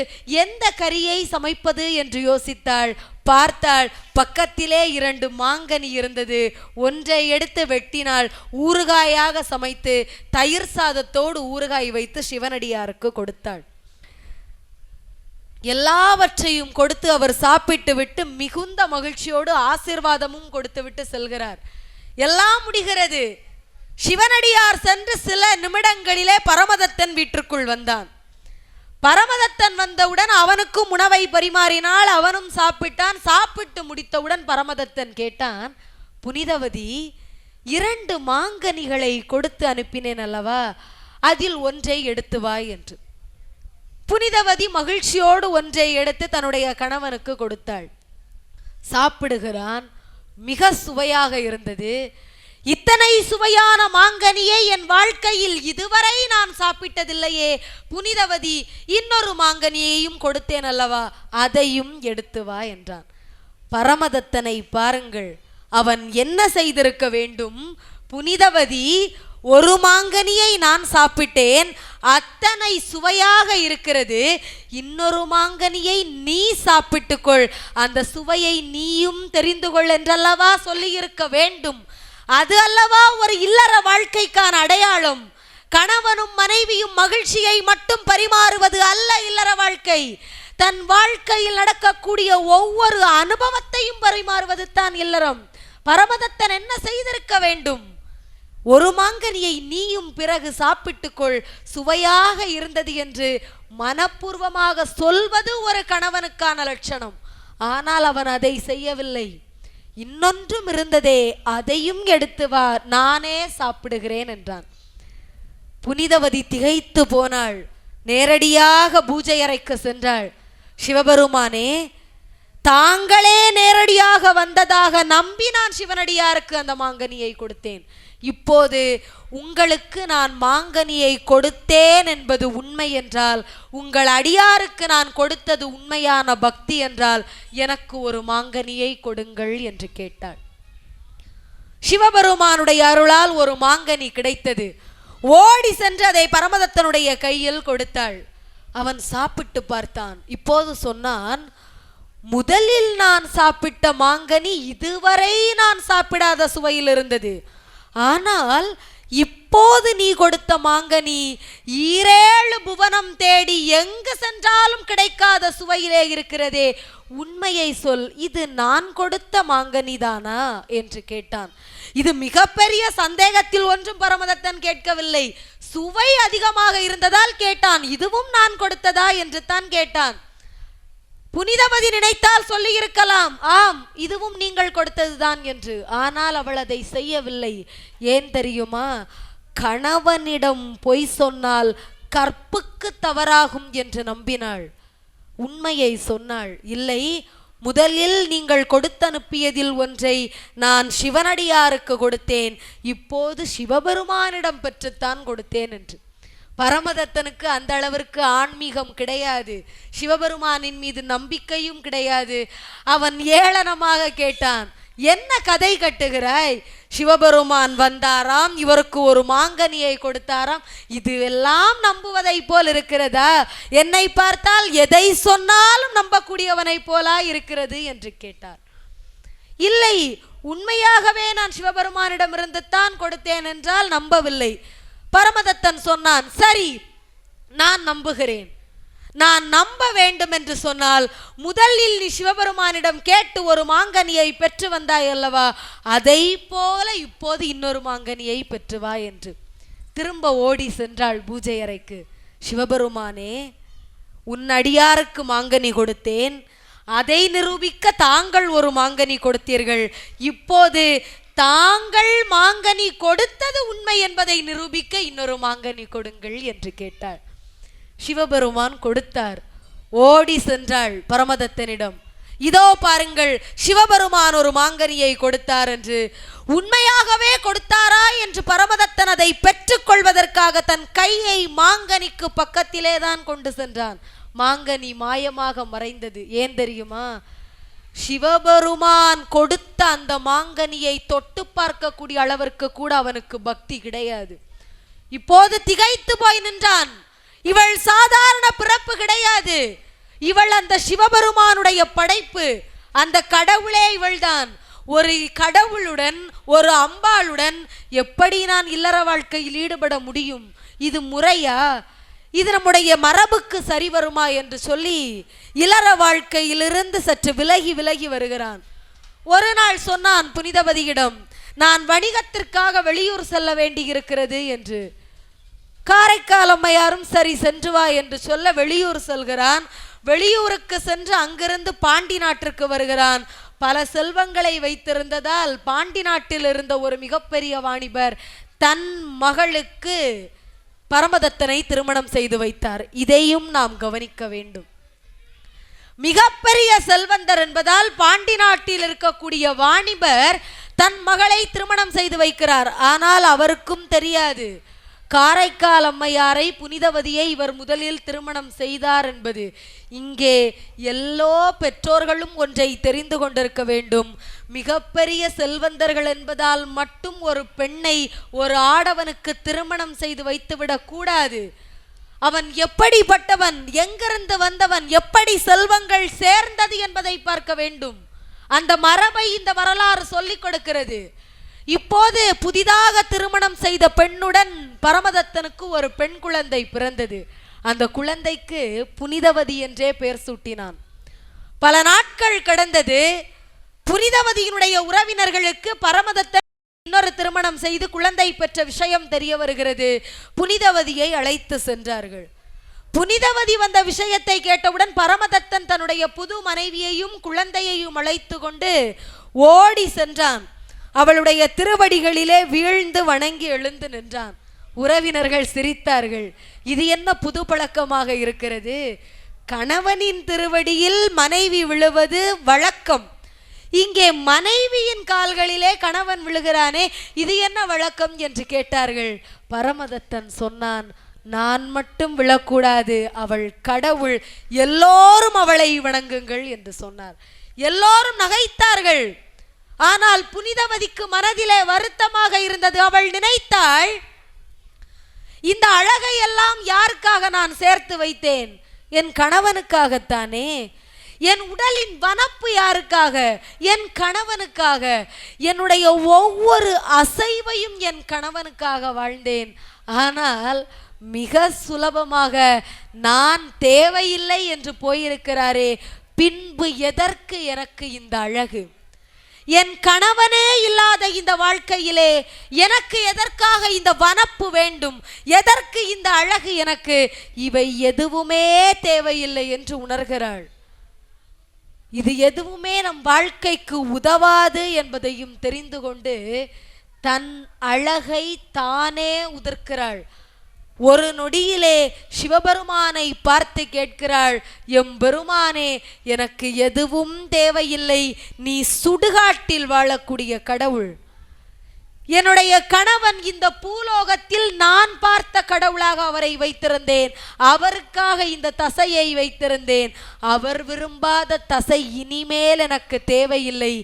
எந்த கறியை சமைப்பது என்று யோசித்தாள். பார்த்தாள், பக்கத்திலே 2 மாங்கனி இருந்தது, ஒன்றை எடுத்து வெட்டினாள், ஊறுகாயாக சமைத்து தயிர் சாதத்தோடு ஊறுகாய் வைத்து சிவனடியாருக்கு கொடுத்தாள். எல்லாவற்றையும் கொடுத்து அவர் சாப்பிட்டு விட்டு மிகுந்த மகிழ்ச்சியோடு ஆசீர்வாதமும் கொடுத்து விட்டு செல்கிறார். எல்லாம் முடிகிறது. சிவனடியார் சென்று சில நிமிடங்களிலே பரமதத்தன் வீட்டிற்குள் வந்தான். பரமதத்தன் வந்தவுடன் அவனுக்கும் உணவை பரிமாறினால், அவனும் சாப்பிட்டான். சாப்பிட்டு முடித்தவுடன் பரமதத்தன் கேட்டான், புனிதவதி, 2 மாங்கனிகளை கொடுத்து அனுப்பினேன் அல்லவா, அதில் ஒன்றை எடுத்து வா என்று. புனிதவதி மகிழ்ச்சியோடு ஒன்றை எடுத்து தன்னுடைய கணவனுக்கு கொடுத்தாள். சாப்பிடுகிறான். மிக சுவையாக இருந்தது. இத்தனை சுவையான மாங்கனியை என் வாழ்க்கையில் இதுவரை நான் சாப்பிட்டதில்லையே புனிதவதி, இன்னொரு மாங்கனியையும் கொடுத்தேன் அல்லவா, அதையும் எடுத்து வா என்றான். பரமதத்தனை பாருங்கள், அவன் என்ன செய்திருக்க வேண்டும்? புனிதவதி, ஒரு மாங்கனியை நான் சாப்பிட்டேன், அத்தனை சுவையாக இருக்கிறது, இன்னொரு மாங்கனியை நீ சாப்பிட்டுக்கொள், அந்த சுவையை நீயும் தெரிந்து கொள் என்றல்லவா சொல்லி இருக்க வேண்டும். அது அல்லவா ஒரு இல்லற வாழ்க்கைக்கான அடையாளம். கணவனும் மனைவியும் மகிழ்ச்சியை மட்டும் பரிமாறுவது அல்ல இல்லற வாழ்க்கை. தன் வாழ்க்கையில் நடக்கக்கூடிய ஒவ்வொரு அனுபவத்தையும் பரிமாறுவது தான் இல்லறம். பரமதத்தன் என்ன செய்திருக்க வேண்டும்? ஒரு மாங்கனியை நீயும் பிறகு சாப்பிட்டுக்கொள், சுவையாக இருந்தது என்று மனப்பூர்வமாக சொல்வது ஒரு கணவனுக்கான லட்சணம். ஆனால் அவன் அதை செய்யவில்லை. இன்னொன்றும் இருந்ததே, அதையும் எடுத்து வா, நானே சாப்பிடுகிறேன் என்றான். புனிதவதி திகைத்து போனாள். நேரடியாக பூஜை அறைக்கு சென்றாள். சிவபெருமானே, தாங்களே நேரடியாக வந்ததாக நம்பி நான் சிவனடியாருக்கு அந்த மாங்கனியை கொடுத்தேன். இப்போது உங்களுக்கு நான் மாங்கனியை கொடுத்தேன் என்பது உண்மை என்றால், உங்கள் அடியாருக்கு நான் கொடுத்தது உண்மையான பக்தி என்றால், எனக்கு ஒரு மாங்கனியை கொடுங்கள் என்று கேட்டாள். சிவபெருமானுடைய அருளால் ஒரு மாங்கனி கிடைத்தது. ஓடி சென்று அதை பரமதத்தனுடைய கையில் கொடுத்தாள். அவன் சாப்பிட்டு பார்த்தான். இப்போது சொன்னான், முதலில் நான் சாப்பிட்ட மாங்கனி இதுவரை நான் சாப்பிடாத சுவையில் இருந்தது. ஆனால் இப்போது நீ கொடுத்த மாங்கனி 7 புவனம் தேடி எங்கு சென்றாலும் கிடைக்காத சுவையிலே இருக்கிறதே, உண்மையை சொல், இது நான் கொடுத்த மாங்கனிதானா என்று கேட்டான். இது மிகப்பெரிய சந்தேகத்தில் ஒன்றும் பரமதத்தன் கேட்கவில்லை. சுவை அதிகமாக இருந்ததால் கேட்டான். இதுவும் நான் கொடுத்ததா என்று தான் கேட்டான். புனிதவதி நினைத்தால் சொல்லி இருக்கலாம், ஆம் இதுவும் நீங்கள் கொடுத்ததுதான் என்று. ஆனால் அவள் அதை செய்யவில்லை. ஏன் தெரியுமா? கணவனிடம் பொய் சொன்னால் கற்புக்கு தவறாகும் என்று நம்பினாள். உண்மையை சொன்னாள். இல்லை, முதலில் நீங்கள் கொடுத்தனுப்பியதில் ஒன்றை நான் சிவனடியாருக்கு கொடுத்தேன், இப்போது சிவபெருமானிடம் பெற்றுத்தான் கொடுத்தேன் என்று. பரமதத்தனுக்கு அந்த அளவிற்கு ஆன்மீகம் கிடையாது, சிவபெருமானின் மீது நம்பிக்கையும் கிடையாது. அவன் ஏளனமாக கேட்டான், என்ன கதை கட்டுகிறாய்? சிவபெருமான் வந்தாராம், இவருக்கு ஒரு மாங்கனியை கொடுத்தாராம், இது எல்லாம் நம்புவதை போல் இருக்கிறதா? என்னை பார்த்தால் எதை சொன்னாலும் நம்பக்கூடியவனை போலா இருக்கிறது என்று கேட்டார். இல்லை, உண்மையாகவே நான் சிவபெருமானிடமிருந்து தான் கொடுத்தேன் என்றால் நம்பவில்லை. பரமதத்தன் சொன்னான், சரி நான் நம்புகிறேன். நான் நம்ப வேண்டும் என்று சொன்னால் முதலில் நீ சிவபெருமானிடம் கேட்டு ஒரு மாங்கனியை பெற்று வந்தாய் அல்லவா, அதை போல இப்போது இன்னொரு மாங்கனியை பெற்று வா என்று. திரும்ப ஓடி சென்றாள் பூஜை அறைக்கு. சிவபெருமானே, உன் அடியாருக்கு மாங்கனி கொடுத்தேன், அதை நிரூபிக்க தாங்கள் ஒரு மாங்கனி கொடுத்தீர்கள், இப்போது தாங்கள் மாங்கனி கொடுத்தது உண்மை என்பதை நிரூபிக்க இன்னொரு மாங்கனி கொடுங்கள் என்று கேட்டாள். சிவபெருமான் கொடுத்தார். ஓடி சென்றாள் பரமதத்தனிடம், இதோ பாருங்கள் சிவபெருமான் ஒரு மாங்கனியை கொடுத்தார் என்று. உண்மையாகவே கொடுத்தாரா என்று பரமதத்தன் அதை பெற்றுக் கொள்வதற்காக தன் கையை மாங்கனிக்கு பக்கத்திலே தான் கொண்டு சென்றான். மாங்கனி மாயமாக மறைந்தது. ஏன் தெரியுமா? சிவபெருமான் கொடுத்த அந்த மாங்கனியை தொட்டு பார்க்கக்கூடிய அளவிற்கு கூட அவனுக்கு பக்தி கிடையாது. இப்போது திகைத்து போய் நின்றான். இவள் சாதாரண பிறப்பு கிடையாது, இவள் அந்த சிவபெருமானுடைய படைப்பு, அந்த கடவுளே இவள்தான். ஒரு கடவுளுடன் ஒரு அம்பாளுடன் எப்படி நான் இல்லற வாழ்க்கையில் ஈடுபட முடியும்? இது முறையா? இது நம்முடைய மரபுக்கு சரி வருமா என்று சொல்லி இல்லற வாழ்க்கையிலிருந்து சற்று விலகி விலகி வருகிறான். ஒரு நாள் சொன்னான் புனிதவதியிடம், நான் வணிகத்திற்காக வெளியூர் செல்ல வேண்டி இருக்கிறது என்று. காரைக்கால் அம்மையாரும் சரி சென்று வா என்று சொல்ல வெளியூர் செல்கிறான். வெளியூருக்கு சென்று அங்கிருந்து பாண்டி நாட்டிற்கு வருகிறான். பல செல்வங்களை வைத்திருந்ததால் பாண்டி நாட்டில் இருந்த ஒரு மிகப்பெரிய வாணிபர் தன் மகளுக்கு பரமதத்தனை திருமணம் செய்து வைத்தார். இதையும் நாம் கவனிக்க வேண்டும். மிகப்பெரிய செல்வந்தர் என்பதால் பாண்டி நாட்டில் இருக்கக்கூடிய வாணிபர் தன் மகளை திருமணம் செய்து வைக்கிறார். ஆனால் அவருக்கும் தெரியாது காரைக்கால் அம்மையாரை, புனிதவதியை இவர் முதலில் திருமணம் செய்தார் என்பது. இங்கே எல்லோ பெற்றோர்களும் ஒன்றை தெரிந்து கொண்டிருக்க வேண்டும். மிகப்பெரிய செல்வந்தர்கள் என்பதால் மட்டும் ஒரு பெண்ணை ஒரு ஆடவனுக்கு திருமணம் செய்து வைத்துவிடக் கூடாது. அவன் எப்படிப்பட்டவன், எங்கிருந்து வந்தவன், எப்படி செல்வங்கள் சேர்ந்தது என்பதை பார்க்க வேண்டும். அந்த மரபை இந்த வரலாறு சொல்லிக் கொடுக்கிறது. இப்போது புதிதாக திருமணம் செய்த பெண்ணுடன் பரமதத்தனுக்கு ஒரு பெண் குழந்தை பிறந்தது. அந்த குழந்தைக்கு புனிதவதி என்றே பெயர் சூட்டினான். பல நாட்கள் கடந்தது. புனிதவதியினுடைய உறவினர்களுக்கு பரமதத்தன் இன்னொரு திருமணம் செய்து குழந்தை பெற்ற விஷயம் தெரிய வருகிறது. புனிதவதியை அழைத்து சென்றார்கள். புனிதவதி வந்த விஷயத்தை கேட்டவுடன் பரமதத்தன் தன்னுடைய புது மனைவியையும் குழந்தையையும் அழைத்து கொண்டு ஓடி சென்றான். அவளுடைய திருவடிகளிலே வீழ்ந்து வணங்கி எழுந்து நின்றான். உறவினர்கள் சிரித்தார்கள். இது என்ன புது பழக்கமாக இருக்கிறது? கணவனின் திருவடியில் மனைவி விழுவது வழக்கம். இங்கே மனைவியின் கால்களிலே கணவன் விழுகிறானே, இது என்ன வழக்கம் என்று கேட்டார்கள். பரமதத்தன் சொன்னான், நான் மட்டும் விழக்கூடாது, அவள் கடவுள், எல்லோரும் அவளை வணங்குங்கள் என்று சொன்னார். எல்லோரும் நகைத்தார்கள். ஆனால் புனிதவதிக்கு மனதிலே வருத்தமாக இருந்தது. அவள் நினைத்தாள், இந்த அழகை எல்லாம் யாருக்காக நான் சேர்த்து வைத்தேன்? என் கணவனுக்காகத்தானே. என் உடலின் வனப்பு யாருக்காக? என் கணவனுக்காக. என்னுடைய ஒவ்வொரு அசைவையும் என் கணவனுக்காக வாழ்ந்தேன். ஆனால் மிக சுலபமாக நான் தேவையில்லை என்று போயிருக்கிறாரே, பின்பு எதற்கு எனக்கு இந்த அழகு? என் கணவனே இல்லாத இந்த வாழ்க்கையிலே எனக்கு எதற்காக இந்த வனப்பு வேண்டும்? எதற்கு இந்த அழகு எனக்கு? இவை எதுவுமே தேவையில்லை என்று உணர்கிறாள். இது எதுவுமே நம் வாழ்க்கைக்கு உதவாது என்பதையும் தெரிந்து கொண்டு தன் அழகை தானே உதிர்க்கிறாள். ஒரு நொடியிலே சிவபெருமானை பார்த்து கேட்கிறாள், எம்பெருமானே, எனக்கு எதுவும் தேவையில்லை, நீ சுடுகாட்டில் வாழக்கூடிய கடவுள். என்னுடைய கணவன் இந்த பூலோகத்தில் நான் பார்த்த கடவுளாக அவரை வைத்திருந்தேன். அவருக்காக இந்த தசையை வைத்திருந்தேன். அவர் விரும்பாத தசை இனிமேல் எனக்கு தேவையில்லை.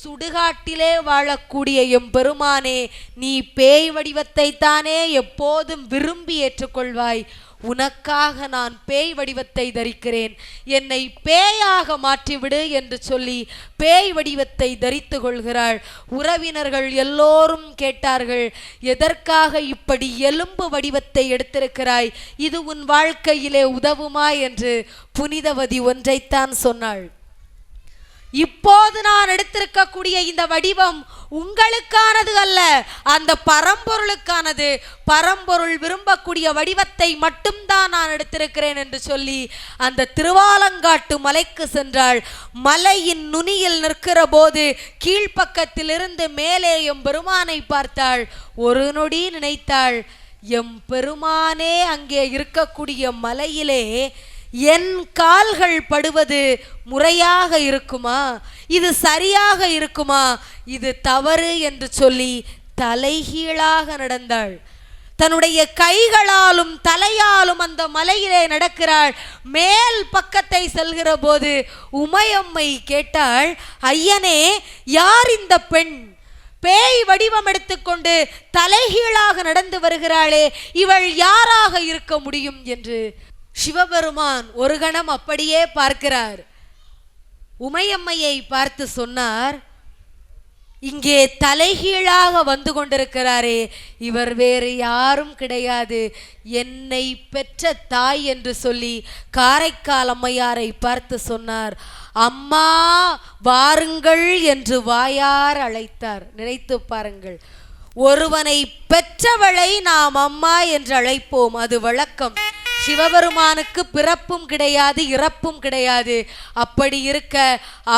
சுடுகாட்டிலே வாழக்கூடிய எம்பெருமானே, நீ பேய் வடிவத்தை தானே எப்போதும் விரும்பி ஏற்றுக்கொள்வாய். உனக்காக நான் பேய் வடிவத்தை தரிக்கிறேன், என்னை பேயாக மாற்றிவிடு என்று சொல்லி பேய் வடிவத்தை தரித்து கொள்கிறாள். உறவினர்கள் எல்லோரும் கேட்டார்கள், எதற்காக இப்படி எலும்பு வடிவத்தை எடுத்திருக்கிறாய்? இது உன் வாழ்க்கையிலே உதவுமா என்று. புனிதவதி ஒன்றைத்தான் சொன்னாள், இப்போது நான் எடுத்திருக்கக்கூடிய இந்த வடிவம் உங்களுக்கானது அல்ல, அந்த பரம்பொருளுக்கானது. பரம்பொருள் விரும்பக்கூடிய வடிவத்தை மட்டும்தான் நான் எடுத்திருக்கிறேன் என்று சொல்லி அந்த திருவாலங்காட்டு மலைக்கு சென்றாள். மலையின் நுனியில் நிற்கிற போது கீழ்ப்பக்கத்திலிருந்து மேலே எம்பெருமானை பார்த்தாள். ஒரு நொடி நினைத்தாள், எம்பெருமானே அங்கே இருக்கக்கூடிய மலையிலே என் கால்கள் படுவது முறையாக இருக்குமா? இது சரியாக இருக்குமா? இது தவறு என்று சொல்லி தலைகீழாக நடந்தாள். தன்னுடைய கைகளாலும் தலையாலும் அந்த மலையிலே நடக்கிறாள். மேல் பக்கத்தை செல்கிற போது உமையம்மை கேட்டாள், ஐயனே, யார் இந்த பெண்? பேய் வடிவம் எடுத்துக்கொண்டு தலைகீழாக நடந்து வருகிறாளே, இவள் யாராக இருக்க முடியும் என்று. சிவபெருமான் ஒரு கணம் அப்படியே பார்க்கிறார். உமையம்மையை பார்த்து சொன்னார், இங்கே தலைகீழாக வந்து கொண்டிருக்கிறாரே, இவர் வேறு யாரும் கிடையாது, என்னை பெற்ற தாய் என்று சொல்லி காரைக்கால் அம்மையாரை பார்த்து சொன்னார். அம்மா வாருங்கள் என்று வாயார் அழைத்தார். நினைத்து பாருங்கள், ஒருவனை பெற்றவளை நாம் அம்மா என்று அழைப்போம், அது வழக்கம். சிவபெருமானுக்கு பிறப்பும் கிடையாது, இறப்பும் கிடையாது. அப்படி இருக்க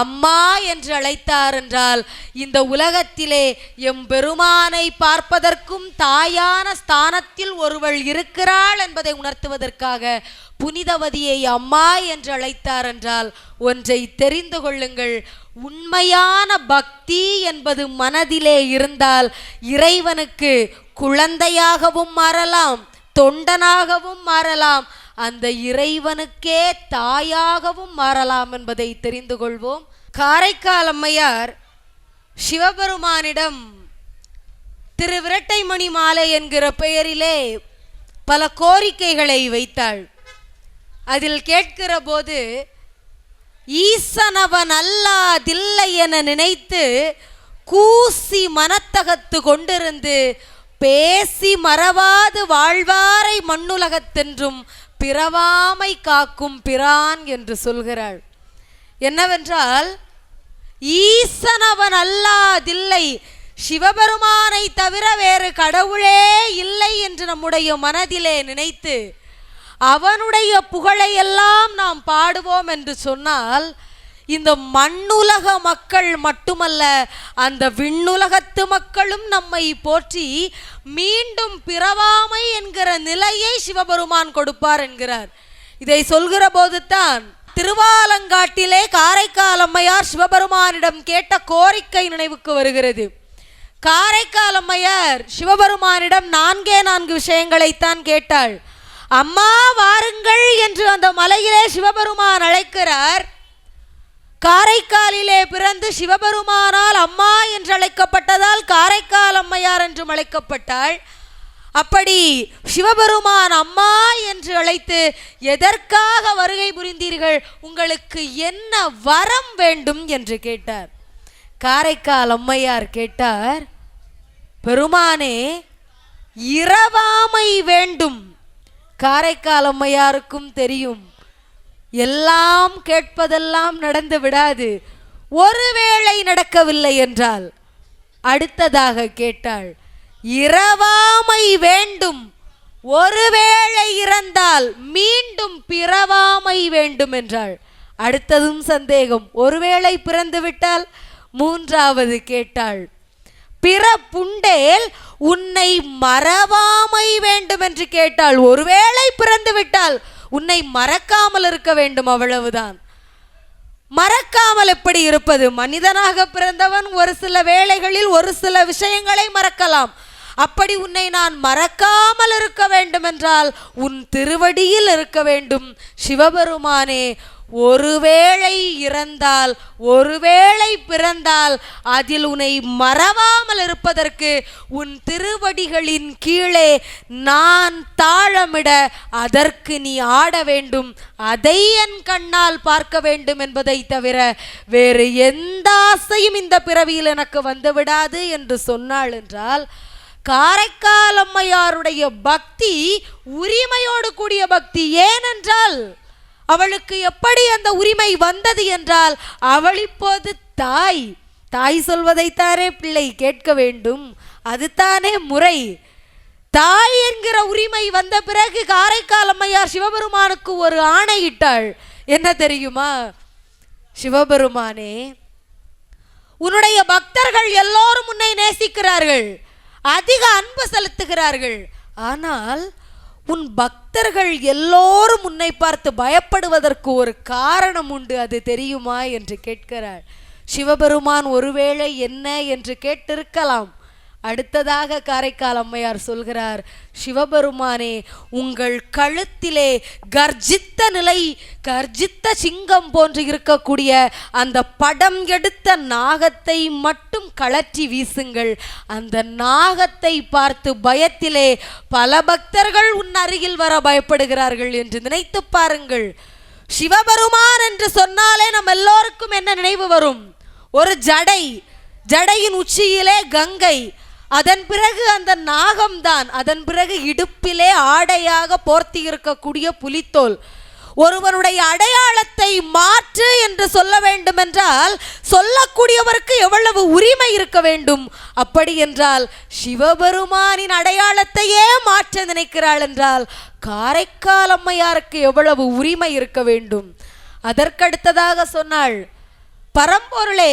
அம்மா என்று அழைத்தார் என்றால் இந்த உலகத்திலே எம்பெருமானை பார்ப்பதற்கும் தாயான ஸ்தானத்தில் ஒருவள் இருக்கிறாள் என்பதை உணர்த்துவதற்காக புனிதவதியை அம்மா என்று அழைத்தார் என்றால் ஒன்றை தெரிந்து கொள்ளுங்கள். உண்மையான பக்தி என்பது மனதிலே இருந்தால் இறைவனுக்கு குழந்தையாகவும் மாறலாம், தொண்டனாகவும் மாறலாம், அந்த இறைவனுக்கே தாயாகவும் மாறலாம் என்பதை தெரிந்து கொள்வோம். காரைக்கால் அம்மையார் சிவபெருமானிடம் திருவிரட்டைமணி மாலை என்கிற பெயரிலே பல கோரிக்கைகளை வைத்தாள். அதில் கேட்கிற போது ஈசனவன் அல்லாதில்லை என நினைத்து கூசி மனத்தகத்து கொண்டிருந்து பேசி மறவாது வாழ்வாரை மண்ணுலகத்தென்றும் பிறவாமை காக்கும் பிரான் என்று சொல்கிறாள். என்னவென்றால் ஈசனவன் அல்லாதில்லை, சிவபெருமானை தவிர வேறு கடவுளே இல்லை என்று நம்முடைய மனதிலே நினைத்து அவனுடைய புகழையெல்லாம் நாம் பாடுவோம் என்று சொன்னால் இந்த மண்ணுலக மக்கள் மட்டுமல்ல, அந்த விண்ணுலகத்து மக்களும் நம்மை போற்றி மீண்டும் பிறவாமை என்கிற நிலையை சிவபெருமான் கொடுப்பார் என்கிறார். இதை சொல்கிற போது தான் திருவாலங்காட்டிலே காரைக்கால் அம்மையார் சிவபெருமானிடம் கேட்ட கோரிக்கை நினைவுக்கு வருகிறது. காரைக்கால் அம்மையார் சிவபெருமானிடம் 4 விஷயங்களைத்தான் கேட்டாள். அம்மா வாருங்கள் என்று அந்த மலையிலே சிவபெருமான் அழைக்கிறார். காரைக்காலிலே பிறந்து சிவபெருமானால் அம்மா என்று அழைக்கப்பட்டதால் காரைக்கால் அம்மையார் என்றும் அழைக்கப்பட்டாள். அப்படி சிவபெருமான் அம்மா என்று அழைத்து எதற்காக வருகை புரிந்தீர்கள், உங்களுக்கு என்ன வரம் வேண்டும் என்று கேட்டார். காரைக்கால் அம்மையார் கேட்டார், பெருமானே இரவாமை வேண்டும். காரைக்கால் அம்மையாருக்கும் தெரியும் எல்லாம் கேட்பதெல்லாம் நடந்து விடாது, ஒருவேளை நடக்கவில்லை என்றால். அடுத்ததாக கேட்டாள், இரவாமை வேண்டும், ஒருவேளை இறந்தால் மீண்டும் பிறவாமை வேண்டும் என்றாள். அடுத்ததும் சந்தேகம், ஒருவேளை பிறந்து விட்டால். மூன்றாவது கேட்டாள், பிறப்புண்டேல் உன்னை மறவாமை வேண்டும் என்று கேட்டாள். ஒருவேளை பிறந்து விட்டால் உன்னை மறக்காமல் இருக்க வேண்டும், அவ்வளவுதான். மறக்காமல் எப்படி இருப்பது? மனிதனாக பிறந்தவன் ஒரு சில வேளைகளில் ஒரு சில விஷயங்களை மறக்கலாம். அப்படி உன்னை நான் மறக்காமல் இருக்க வேண்டும் என்றால் உன் திருவடியில் இருக்க வேண்டும். சிவபெருமானே, ஒருவேளை இறந்தால் ஒருவேளை பிறந்தால் அதில் உன்னை மறவாமல் இருப்பதற்கு உன் திருவடிகளின் கீழே நான் தாளமிட அதற்கு நீ ஆட வேண்டும், அதை என் கண்ணால் பார்க்க வேண்டும் என்பதை தவிர வேறு எந்த ஆசையும் இந்த பிறவியில் எனக்கு வந்துவிடாது என்று சொன்னாள் என்றால் காரைக்கால் அம்மையாருடைய பக்தி உரிமையோடு கூடிய பக்தி. ஏனென்றால் அவளுக்கு எப்படி அந்த உரிமை வந்தது என்றால் அவள் இப்போது தாய் சொல்வதைத்தானே பிள்ளை கேட்க வேண்டும், அதுதானே முறை. தாய் என்கிற உரிமை வந்த பிறகு காரைக்கால் அம்மையார் சிவபெருமானுக்கு ஒரு ஆணையிட்டாள். என்ன தெரியுமா? சிவபெருமானே, உன்னுடைய பக்தர்கள் எல்லோரும் உன்னை நேசிக்கிறார்கள், அதிக அன்பு செலுத்துகிறார்கள். ஆனால் உன் பக்தர்கள் எல்லோரும் உன்னை பார்த்து பயப்படுவதற்கு ஒரு காரணம் உண்டு, அது தெரியுமா என்று கேட்கிறாள். சிவபெருமான் ஒருவேளை என்ன என்று கேட்டிருக்கலாம். அடுத்ததாக காரைக்கால் அம்மையார் சொல்கிறார், சிவபெருமானே, உங்கள் கழுத்திலே கர்ஜித்த சிங்கம் போன்று இருக்கக்கூடிய அந்த படம் எடுத்த நாகத்தை மட்டும் கழற்றி வீசுங்கள். அந்த நாகத்தை பார்த்து பயத்திலே பல பக்தர்கள் உன் அருகில் வர பயப்படுகிறார்கள் என்று நினைத்து பாருங்கள். சிவபெருமான் என்று சொன்னாலே நம் எல்லோருக்கும் என்ன நினைவு வரும்? ஒரு ஜடையின் உச்சியிலே கங்கை, அதன் பிறகு அந்த நாகம்தான், அதன் பிறகு இடுப்பிலே ஆடையாக போர்த்தி இருக்கக்கூடிய புலித்தோல். ஒருவனுடைய அடையாளத்தை மாற்று என்று சொல்ல வேண்டும் என்றால் சொல்லக்கூடியவருக்கு எவ்வளவு உரிமை இருக்க வேண்டும். அப்படி என்றால் சிவபெருமானின் அடையாளத்தையே மாற்ற நினைக்கிறாள் என்றால் காரைக்கால் அம்மையாருக்கு எவ்வளவு உரிமை இருக்க வேண்டும். அதற்கடுத்ததாக சொன்னாள், பரம்பொருளே,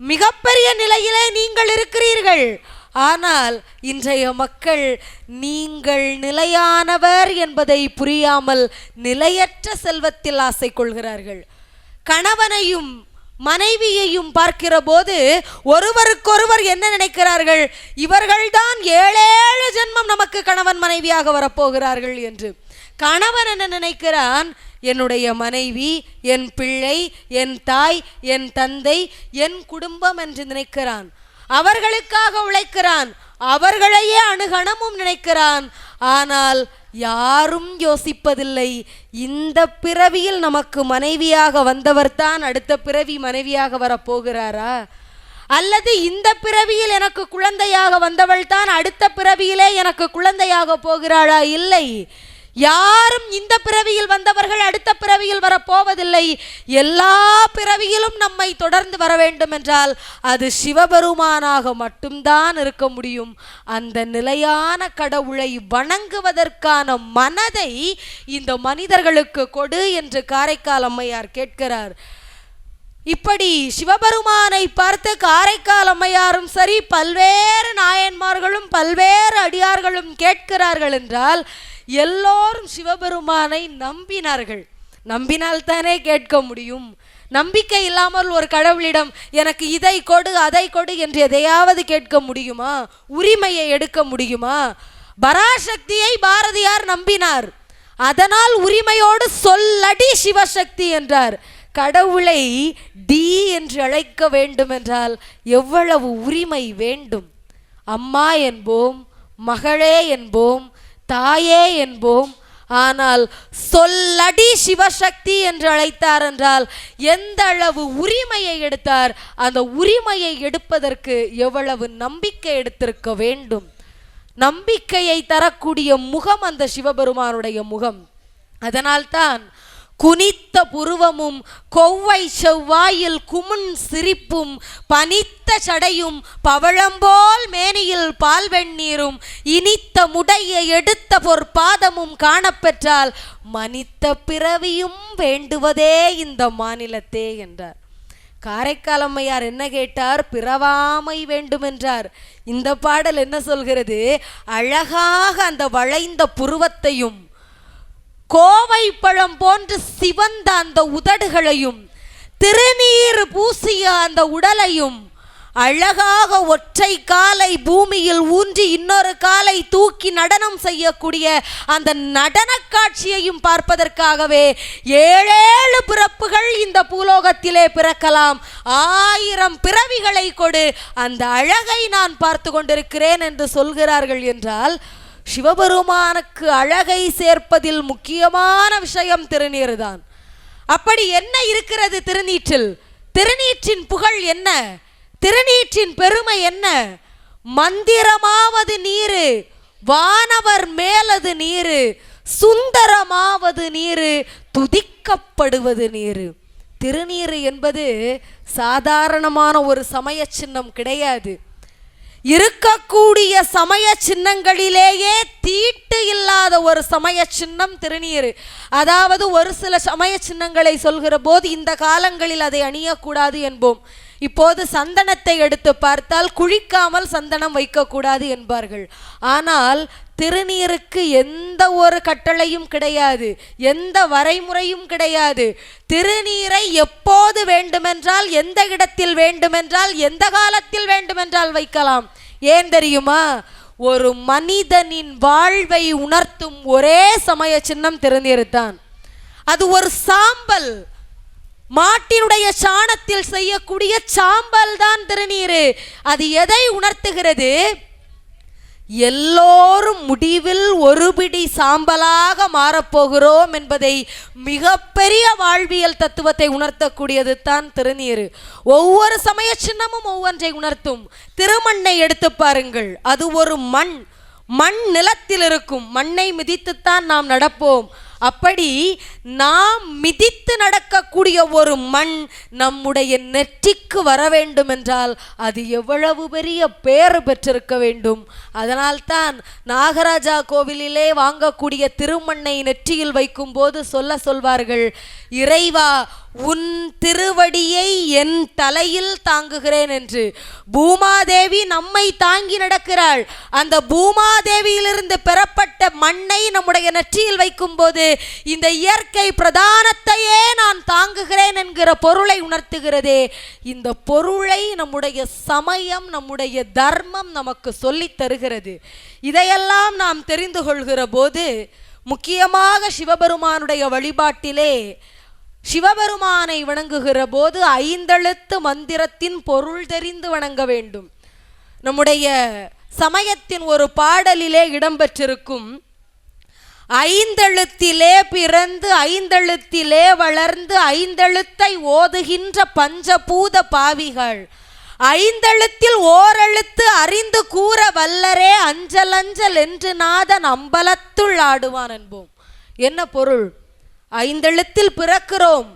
மிகப்பெரிய நிலையிலே நீங்கள் இருக்கிறீர்கள். ஆனால் இன்றைய மக்கள் நீங்கள் நிலையானவர் என்பதை புரியாமல் நிலையற்ற செல்வத்தில் ஆசை கொள்கிறார்கள். கணவனையும் மனைவியையும் பார்க்கிற போது ஒருவருக்கொருவர் என்ன நினைக்கிறார்கள், இவர்கள்தான் 7 ஜென்மம் நமக்கு கணவன் மனைவியாக வரப்போகிறார்கள் என்று. கணவன் என்ன நினைக்கிறான், என்னுடைய மனைவி, என் பிள்ளை, என் தாய், என் தந்தை, என் குடும்பம் என்று நினைக்கிறான். அவர்களுக்காக உழைக்கிறான், அவர்களையே அணுகணமும் நினைக்கிறான். ஆனால் யாரும் யோசிப்பதில்லை, இந்த பிறவியில் நமக்கு மனைவியாக வந்தவர்தான் அடுத்த பிறவி மனைவியாக வரப்போகிறாரா, அல்லது இந்த பிறவியில் எனக்கு குழந்தையாக வந்தவள் தான் அடுத்த பிறவியிலே எனக்கு குழந்தையாக போகிறாளா? இல்லை, யாரும் இந்த பிறவியில் வந்தவர்கள் அடுத்த பிறவியில் வரப்போவதில்லை. எல்லா பிறவியிலும் நம்மை தொடர்ந்து வர வேண்டும் என்றால் அது சிவபெருமானாக மட்டும்தான் இருக்க முடியும். அந்த நிலையான கடவுளை வணங்குவதற்கான மனதை இந்த மனிதர்களுக்கு கொடு என்று காரைக்கால் அம்மையார் கேட்கிறார். இப்படி சிவபெருமானை பார்த்து காரைக்கால் அம்மையாரும் சரி, பல்வேறு நாயன்மார்களும் பல்வேறு அடியார்களும் கேட்கிறார்கள் என்றால் எல்லோரும் சிவபெருமானை நம்பினார்கள். நம்பினால்தானே கேட்க முடியும். நம்பிக்கை இல்லாமல் ஒரு கடவுளிடம் எனக்கு இதை கொடு அதை கொடு என்று எதையாவது கேட்க முடியுமா? உரிமையை எடுக்க முடியுமா? பராசக்தியை பாரதியார் நம்பினார், அதனால் உரிமையோடு சொல்லடி சிவசக்தி என்றார். கடவுளை டி என்று அழைக்க வேண்டும் என்றால் எவ்வளவு உரிமை வேண்டும்? அம்மா என்போம், மகளே என்போம், தாயே என்போம். ஆனால் சொல்லடி சிவசக்தி என்று அழைத்தார் என்றால் எந்த அளவு உரிமையை எடுத்தார்? அந்த உரிமையை எடுப்பதற்கு எவ்வளவு நம்பிக்கை எடுத்திருக்க வேண்டும்? நம்பிக்கையை தரக்கூடிய முகம் அந்த சிவபெருமானுடைய முகம். அதனால்தான் குனித்த புருவமும் கொவ்வை செவ்வாயில் குமுன் சிரிப்பும் பனித்த சடையும் பவழம்போல் மேனியில் பால் வெந்நீரும் இனித்த முடைய எடுத்த பொற்பாதமும் காணப்பெற்றால் மனித்த பிறவியும் வேண்டுவதே இந்த மாநிலத்தே என்றார். காரைக்கால் அம்மையார் என்ன கேட்டார்? பிறவாமை வேண்டுமென்றார். இந்த பாடல் என்ன சொல்கிறது? அழகாக அந்த வளைந்த புருவத்தையும் கோவை பழம் போன்று சிவந்த அந்த உதடுகளையும் திருநீர் பூசிய அந்த உடலையும் அழகாக ஒற்றை காலை பூமியில் ஊன்றி இன்னொரு காலை தூக்கி நடனம் செய்யக்கூடிய அந்த நடன காட்சியையும் பார்ப்பதற்காகவே 7 பிறப்புகள் இந்த பூலோகத்திலே பிறக்கலாம், 1000 பிறவிகளை கொடு, அந்த அழகை நான் பார்த்து கொண்டிருக்கிறேன் என்று சொல்கிறார்கள் என்றால் சிவபெருமானுக்கு அழகை சேர்ப்பதில் முக்கியமான விஷயம் திருநீர் தான். அப்படி என்ன இருக்கிறது திருநீற்றில்? திருநீற்றின் புகழ் என்ன? திருநீற்றின் பெருமை என்ன? மந்திரமாவது நீரு, வானவர் மேலது நீரு, சுந்தரமாவது நீரு, துதிக்கப்படுவது நீரு. திருநீர் என்பது சாதாரணமான ஒரு சமய சின்னம் கிடையாது. இருக்கக்கூடிய சமய சின்னங்களிலேயே தீட்டு இல்லாத ஒரு சமய சின்னம் திருநீர். அதாவது ஒரு சில சமய சின்னங்களை சொல்கிற போது இந்த காலங்களில் அதை அணியக்கூடாது என்போம். இப்போது சந்தனத்தை எடுத்து பார்த்தால் குளிக்காமல் சந்தனம் வைக்கக்கூடாது என்பார்கள். ஆனால் திருநீருக்கு எந்த ஒரு கட்டளையும் கிடையாது, எந்த வரைமுறையும் கிடையாது. திருநீரை எப்போது வேண்டுமென்றால், எந்த இடத்தில் வேண்டுமென்றால், எந்த காலத்தில் வேண்டுமென்றால் வைக்கலாம். ஏன் தெரியுமா? ஒரு மனிதனின் வாழ்வை உணர்த்தும் ஒரே சமய சின்னம் திருநீர் தான். அது ஒரு சாம்பல், மாட்டினுடைய சாணத்தில் செய்யக்கூடிய சாம்பல் தான் திருநீர். அது எதை உணர்த்துகிறது? எல்லோரும் முடிவில் ஒரு பிடி சாம்பலாக மாறப்போகிறோம் என்பதை மிகப்பெரிய வாழ்வியல் தத்துவத்தை உணர்த்தக்கூடியது தான் திருநீர். ஒவ்வொரு சமய சின்னமும் ஒவ்வொன்றை உணர்த்தும். திருமண்ணை எடுத்து பாருங்கள், அது ஒரு மண் நிலத்தில் இருக்கும். மண்ணை மிதித்துத்தான் நாம் நடப்போம். அப்படி நாம் மிதித்து நடக்கக்கூடிய ஒரு மண் நம்முடைய நெற்றிக்கு வர வேண்டும் என்றால் அது எவ்வளவு பெரிய பேறு பெற்றிருக்க வேண்டும். அதனால்தான் நாகராஜா கோவிலிலே வாங்கக்கூடிய திருமண்ணை நெற்றியில் வைக்கும் போது சொல்வார்கள், இறைவா உன் திருவடியை என் தலையில் தாங்குகிறேன் என்று. பூமாதேவி நம்மை தாங்கி நடக்கிறாள். அந்த பூமாதேவியிலிருந்து பெறப்பட்ட மண்ணை நம்முடைய நெற்றியில் வைக்கும் போது இந்த இயற்கை பிரதானத்தையே நான் தாங்குகிறேன் என்கிற பொருளை உணர்த்துகிறதே. இந்த பொருளை நம்முடைய சமயம், நம்முடைய தர்மம் நமக்கு சொல்லித் தருகிறது. இதையெல்லாம் நாம் தெரிந்து கொள்கிற போது முக்கியமாக சிவபெருமானுடைய வழிபாட்டிலே சிவபெருமானை வணங்குகிற போது 5 எழுத்து மந்திரத்தின் பொருள் தெரிந்து வணங்க வேண்டும். நம்முடைய சமயத்தின் ஒரு பாடலிலே இடம்பெற்றிருக்கும், 5 எழுத்திலே பிறந்து 5 எழுத்திலே வளர்ந்து 5 எழுத்தை ஓதுகின்ற பஞ்சபூத பாவிகள் 5 எழுத்தில் ஓரெழுத்து அறிந்து கூற வல்லரே அஞ்சல் அஞ்சல் என்று நாதன் அம்பலத்துள் ஆடுவான் என்போம். என்ன பொருள்? 5 எழுத்தில் பிறக்கிறோம்,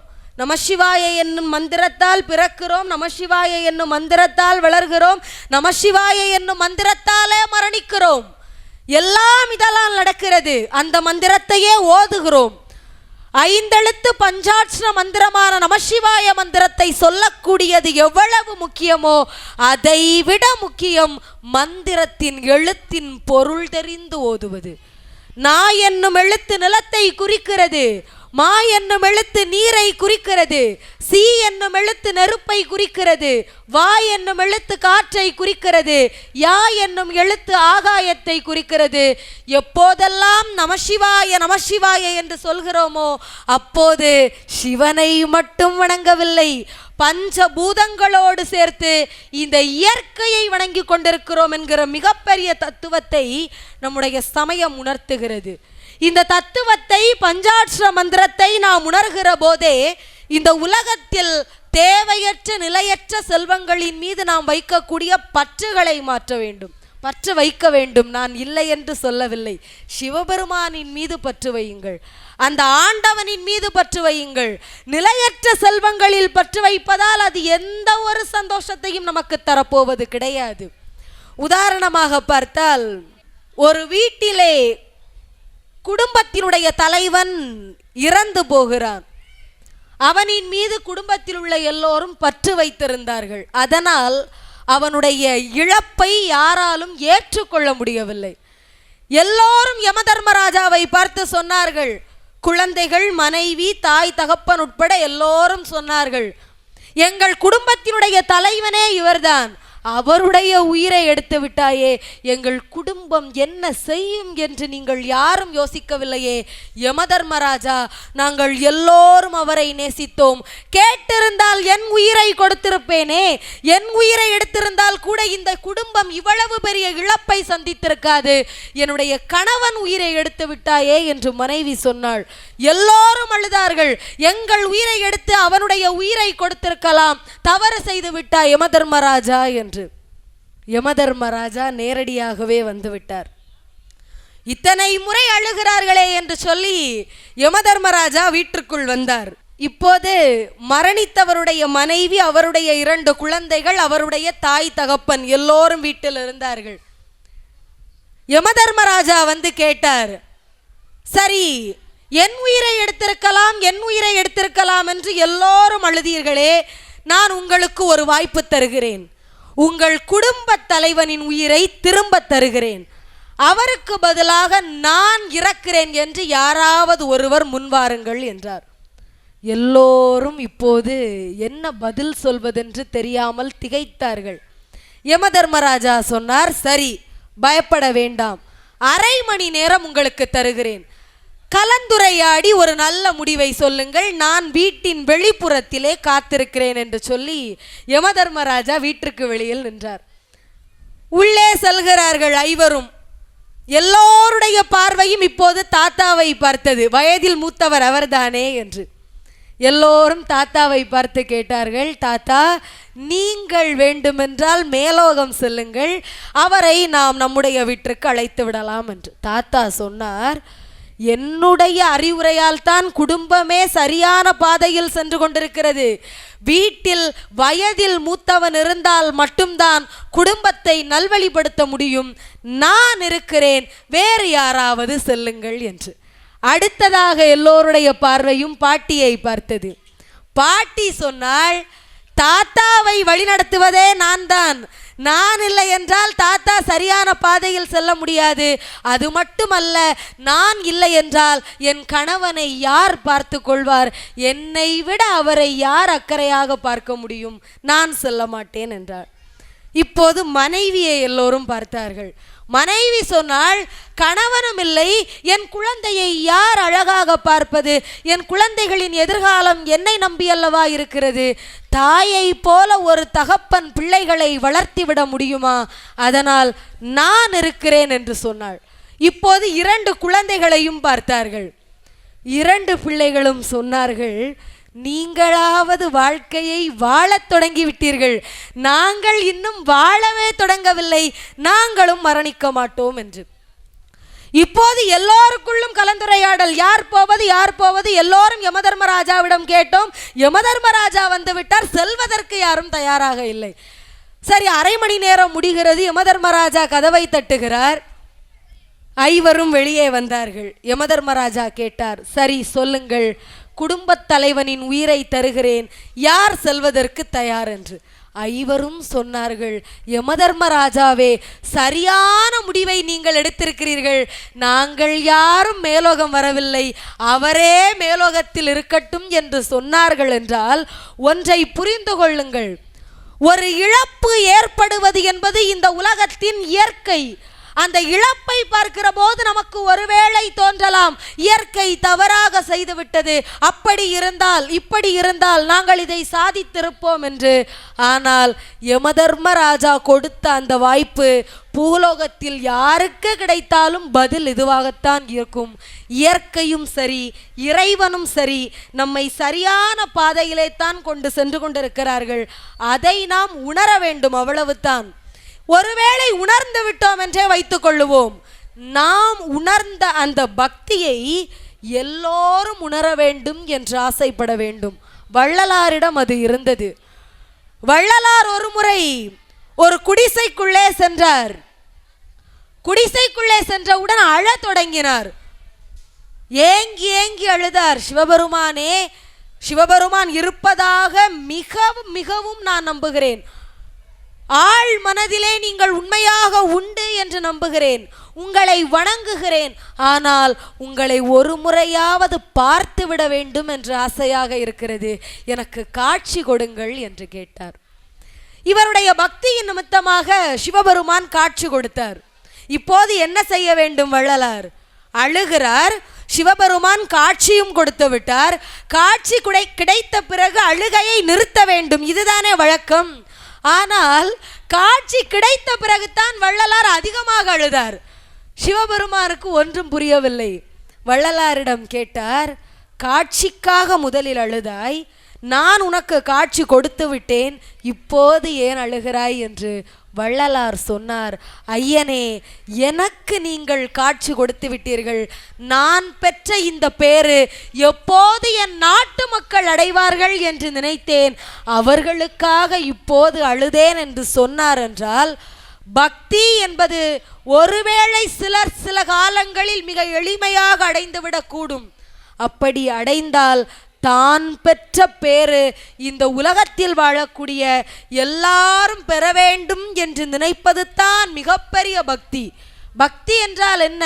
நமசிவாய என்னும் மந்திரத்தால் பிறக்கிறோம், நமசிவாய என்னும் மந்திரத்தால் வளர்கிறோம், நமசிவாய என்னும் மந்திரத்தாலே மரணிக்கிறோம். எல்லாம் இதெல்லாம் நடக்கிறது. அந்த மந்திரத்தையே ஓதுகிறோம். 5 எழுத்து பஞ்சாட்சர மந்திரமான நமசிவாய மந்திரத்தை சொல்லக்கூடியது எவ்வளவு முக்கியமோ அதை விட முக்கியம் மந்திரத்தின் எழுத்தின் பொருள் தெரிந்து ஓதுவது. நா என்னும் எழுத்து நிலத்தை குறிக்கிறது, மா என்னும் எழுத்து நீரை குறிக்கிறது, சி என்னும் எழுத்து நெருப்பை குறிக்கிறது, வா என்னும் எழுத்து காற்றை குறிக்கிறது, யா என்னும் எழுத்து ஆகாயத்தை குறிக்கிறது. எப்போதெல்லாம் நமசிவாய நமசிவாய என்று சொல்கிறோமோ அப்போது சிவனை மட்டும் வணங்கவில்லை, பஞ்சபூதங்களோடு சேர்த்து இந்த இயற்கையை வணங்கி கொண்டிருக்கிறோம் என்கிற மிகப்பெரிய தத்துவத்தை நம்முடைய சமயம் உணர்த்துகிறது. இந்த தத்துவத்தை, பஞ்சாட்சர மந்திரத்தை நாம் உணர்கிற போதே இந்த உலகத்தில் தேவையற்ற நிலையற்ற செல்வங்களின் மீது நாம் வைக்கக்கூடிய பற்றுகளை மாற்ற வேண்டும், பற்று வைக்க வேண்டும். நான் இல்லை என்று சொல்லவில்லை. சிவபெருமானின் மீது பற்று வையுங்கள், அந்த ஆண்டவனின் மீது பற்று வையுங்கள். நிலையற்ற செல்வங்களில் பற்று வைப்பதால் அது எந்த ஒரு சந்தோஷத்தையும் நமக்கு தரப்போவது கிடையாது. உதாரணமாக பார்த்தால், ஒரு வீட்டிலே குடும்பத்தினுடைய தலைவன் இறந்து போகிறான். அவனின் மீது குடும்பத்தில் உள்ள எல்லோரும் பற்று வைத்திருந்தார்கள். அதனால் அவனுடைய இழப்பை யாராலும் ஏற்றுக்கொள்ள முடியவில்லை. எல்லோரும் யமதர்மராஜாவை பார்த்து சொன்னார்கள், குழந்தைகள், மனைவி, தாய், தகப்பன் உட்பட எல்லோரும் சொன்னார்கள், எங்கள் குடும்பத்தினுடைய தலைவனே இவர்தான், அவருடைய உயிரை எடுத்து விட்டாயே, எங்கள் குடும்பம் என்ன செய்யும் என்று நீங்கள் யாரும் யோசிக்கவில்லையே. யமதர்மராஜா, நாங்கள் எல்லோரும் அவரை நேசித்தோம், கேட்டிருந்தால் என் உயிரை கொடுத்திருப்பேனே, என் உயிரை எடுத்திருந்தால் கூட இந்த குடும்பம் இவ்வளவு பெரிய இழப்பை சந்தித்திருக்காது, என்னுடைய கணவன் உயிரை எடுத்து விட்டாயே என்று மனைவி சொன்னாள். எல்லோரும் அழுதார்கள், எங்கள் உயிரை எடுத்து அவனுடைய உயிரை கொடுத்திருக்கலாம், தவறு செய்து விட்டாய் யமதர்மராஜா என்று. யமதர்மராஜா நேரடியாகவே வந்துவிட்டார். இத்தனை முறை அழுகிறார்களே என்று சொல்லி யமதர்மராஜா வீட்டிற்குள் வந்தார். இப்போது மரணித்தவருடைய மனைவி, அவருடைய 2 குழந்தைகள், அவருடைய தாய் தகப்பன் எல்லோரும் வீட்டில் இருந்தார்கள். யமதர்மராஜா வந்து கேட்டார், சரி, என் உயிரை எடுத்திருக்கலாம், என் உயிரை எடுத்திருக்கலாம் என்று எல்லோரும் அழுதீர்களே, நான் உங்களுக்கு ஒரு வாய்ப்பு தருகிறேன், உங்கள் குடும்ப தலைவனின் உயிரை திரும்ப தருகிறேன், அவருக்கு பதிலாக நான் இறக்கிறேன் என்று யாராவது ஒருவர் முன்வாருங்கள் என்றார். எல்லோரும் இப்போது என்ன பதில் சொல்வதென்று தெரியாமல் திகைத்தார்கள். யமதர்மராஜா சொன்னார், சரி, பயப்பட வேண்டாம், அரை மணி நேரம் உங்களுக்கு தருகிறேன், கலந்துரையாடி ஒரு நல்ல முடிவை சொல்லுங்கள், நான் வீட்டின் வெளிப்புறத்திலே காத்திருக்கிறேன் என்று சொல்லி யமதர்மராஜா வீட்டிற்கு வெளியில் நின்றார். உள்ளே செல்கிறார்கள் 5வரும். எல்லோருடைய பார்வையும் இப்போது தாத்தாவை பார்த்தது. வயதில் மூத்தவர் அவர்தானே என்று எல்லோரும் தாத்தாவை பார்த்து கேட்டார்கள், தாத்தா, நீங்கள் வேண்டுமென்றால் மேலோகம் செல்லுங்கள், அவரை நாம் நம்முடைய வீட்டிற்கு அழைத்து விடலாம் என்று. தாத்தா சொன்னார், என்னுடைய அறிவுரையால் தான் குடும்பமே சரியான பாதையில் சென்று கொண்டிருக்கிறது. வீட்டில் வயதில் மூத்தவன் இருந்தால் மட்டும்தான் குடும்பத்தை நல்வழிப்படுத்த முடியும். நான் இருக்கிறேன், வேறு யாராவது செல்லுங்கள் என்று. அடுத்ததாக எல்லோருடைய பார்வையும் பாட்டியை பார்த்தது. பாட்டி சொன்னாள், தாத்தாவை வழிநடத்துவதே நான் தான். நான் இல்லை என்றால் தாத்தா சரியான பாதையில் செல்ல முடியாது. அது மட்டுமல்ல, நான் இல்லை என்றால் என் கணவனை யார் பார்த்து கொள்வார்? என்னை விட அவரை யார் அக்கறையாக பார்க்க முடியும்? நான் செல்ல மாட்டேன் என்றார். இப்போது மனைவியை எல்லோரும் பார்த்தார்கள். மனைவி சொன்னாள், கணவனும் இல்லை, என் குழந்தையை யார் அழகாக பார்ப்பது? என் குழந்தைகளின் எதிர்காலம் என்னை நம்பியல்லவா இருக்கிறது. தாயை போல ஒரு தகப்பன் பிள்ளைகளை வளர்த்திவிட முடியுமா? அதனால் நான் இருக்கிறேன் என்று சொன்னாள். இப்போது 2 குழந்தைகளையும் பார்த்தார்கள். 2 பிள்ளைகளும் சொன்னார்கள், நீங்களாவது வாழ்க்கையை வாழத் தொடங்கிவிட்டீர்கள், நாங்கள் இன்னும் வாழவே தொடங்கவில்லை, நாங்களும் மரணிக்க மாட்டோம் என்று. இப்போது எல்லோருக்குள்ளும் கலந்துரையாடல், யார் போவது யார் போவது. எல்லோரும் யமதர்மராஜாவிடம் கேட்டோம். யமதர்மராஜா வந்து விட்டார், செல்வதற்கு யாரும் தயாராக இல்லை. சரி, அரை மணி நேரம் முடிகிறது. யமதர்மராஜா கதவை தட்டுகிறார். 5 வெளியே வந்தார்கள். யமதர்மராஜா கேட்டார், சரி சொல்லுங்கள், குடும்பத் தலைவனின் உயிரை தருகிறேன், யார் செல்வதற்கு தயார் என்று. 5 சொன்னார்கள், யமதர்மராஜாவே, சரியான முடிவை நீங்கள் எடுத்திருக்கிறீர்கள். நாங்கள் யாரும் மேலோகம் வரவில்லை, அவரே மேலோகத்தில் இருக்கட்டும் என்று சொன்னார்கள். என்றால் ஒன்றை புரிந்து கொள்ளுங்கள், ஒரு இழப்பு ஏற்படுவது என்பது இந்த உலகத்தின் இயற்கை. அந்த இழப்பை பார்க்கிற போது நமக்கு ஒருவேளை தோன்றலாம், இயற்கை தவறாக செய்துவிட்டது, அப்படி இருந்தால் இப்படி இருந்தால் நாங்கள் இதை சாதித்திருப்போம் என்று. ஆனால் யமதர்மராஜா கொடுத்த அந்த வாய்ப்பு பூலோகத்தில் யாருக்கு கிடைத்தாலும் பதில் இதுவாகத்தான் இருக்கும். இயற்கையும் சரி, இறைவனும் சரி, நம்மை சரியான பாதையிலே தான் கொண்டு சென்று கொண்டிருக்கிறார்கள். அதை நாம் உணர வேண்டும், அவ்வளவுதான். ஒருவேளை உணர்ந்து விட்டோம் என்றே வைத்துக் கொள்ளுவோம். நாம் உணர்ந்த அந்த பக்தியை எல்லோரும் உணர வேண்டும் என்று ஆசைப்பட வேண்டும். வள்ளலாரிடம் அது இருந்தது. வள்ளலார் ஒரு முறை ஒரு குடிசைக்குள்ளே சென்றார். குடிசைக்குள்ளே சென்றவுடன் அழத் தொடங்கினார். ஏங்கி ஏங்கி அழுதார். சிவபெருமானே, சிவபெருமான் இருப்பதாக மிகவும் மிகவும் நான் நம்புகிறேன். ஆள் மனதிலே நீங்கள் உண்மையாக உண்டு என்று நம்புகிறேன், உங்களை வணங்குகிறேன். ஆனால் உங்களை ஒரு முறையாவது பார்த்து விட வேண்டும் என்று ஆசையாக இருக்கிறது, எனக்கு காட்சி கொடுங்கள் என்று கேட்டார். இவருடைய பக்தியின் நிமித்தமாக சிவபெருமான் காட்சி கொடுத்தார். இப்போது என்ன செய்ய வேண்டும்? வள்ளலார் அழுகிறார். சிவபெருமான் காட்சியும் கொடுத்து விட்டார். காட்சி கிடைத்த பிறகு அழுகையை நிறுத்த வேண்டும், இதுதானே வழக்கம். ஆனால் காட்சி கிடைத்த பிறகுதான் வள்ளலார் அதிகமாக அழுதார். சிவபெருமானுக்கு ஒன்றும் புரியவில்லை. வள்ளலாரிடம் கேட்டார், காட்சிக்காக முதலில் அழுதாய், நான் உனக்கு காட்சி கொடுத்து விட்டேன், இப்போது ஏன் அழுகிறாய் என்று. வள்ளலார் சொன்னார், ஐயனே, எனக்கு நீங்கள் காட்சி கொடுத்து விட்டீர்கள். நான் பெற்ற இந்த பேரு எப்போது என் நாட்டு மக்கள் அடைவார்கள் என்று நினைத்தேன், அவர்களுக்காக இப்போது அழுதேன் என்று சொன்னார். என்றால் பக்தி என்பது ஒருவேளை சிலர் சில காலங்களில் மிக எளிமையாக அடைந்துவிடக்கூடும். அப்படி அடைந்தால் தான் பெற்ற பேரு இந்த உலகத்தில் வாழக்கூடிய எல்லாரும் பெற வேண்டும் என்று நினைப்பது தான் மிகப்பெரிய பக்தி. பக்தி என்றால் என்ன?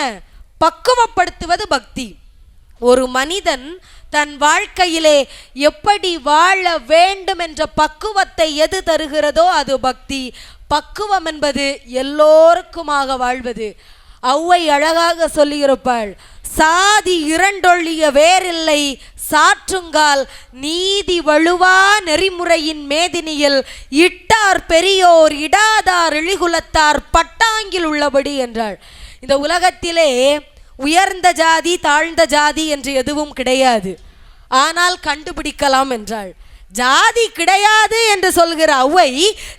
பக்குவப்படுத்துவது பக்தி. ஒரு மனிதன் தன் வாழ்க்கையிலே எப்படி வாழ வேண்டும் என்ற பக்குவத்தை எது தருகிறதோ அது பக்தி. பக்குவம் என்பது எல்லோருக்குமாக வாழ்வது. ஔவை அழகாக சொல்லியிருப்பாள், சாதி 2 வேறில்லை சாற்றுங்கால் நீதி வழுவா நெறிமுறையின் மேதினியில் இட்டார் பெரியோர் இடாதார் இழிகுலத்தார் பட்டாங்கில் உள்ளபடி என்றாள். இந்த உலகத்திலே உயர்ந்த ஜாதி தாழ்ந்த ஜாதி என்று எதுவும் கிடையாது, ஆனால் கண்டுபிடிக்கலாம் என்றாள். ஜாதி கிடையாது என்று சொல்கிற ஔவை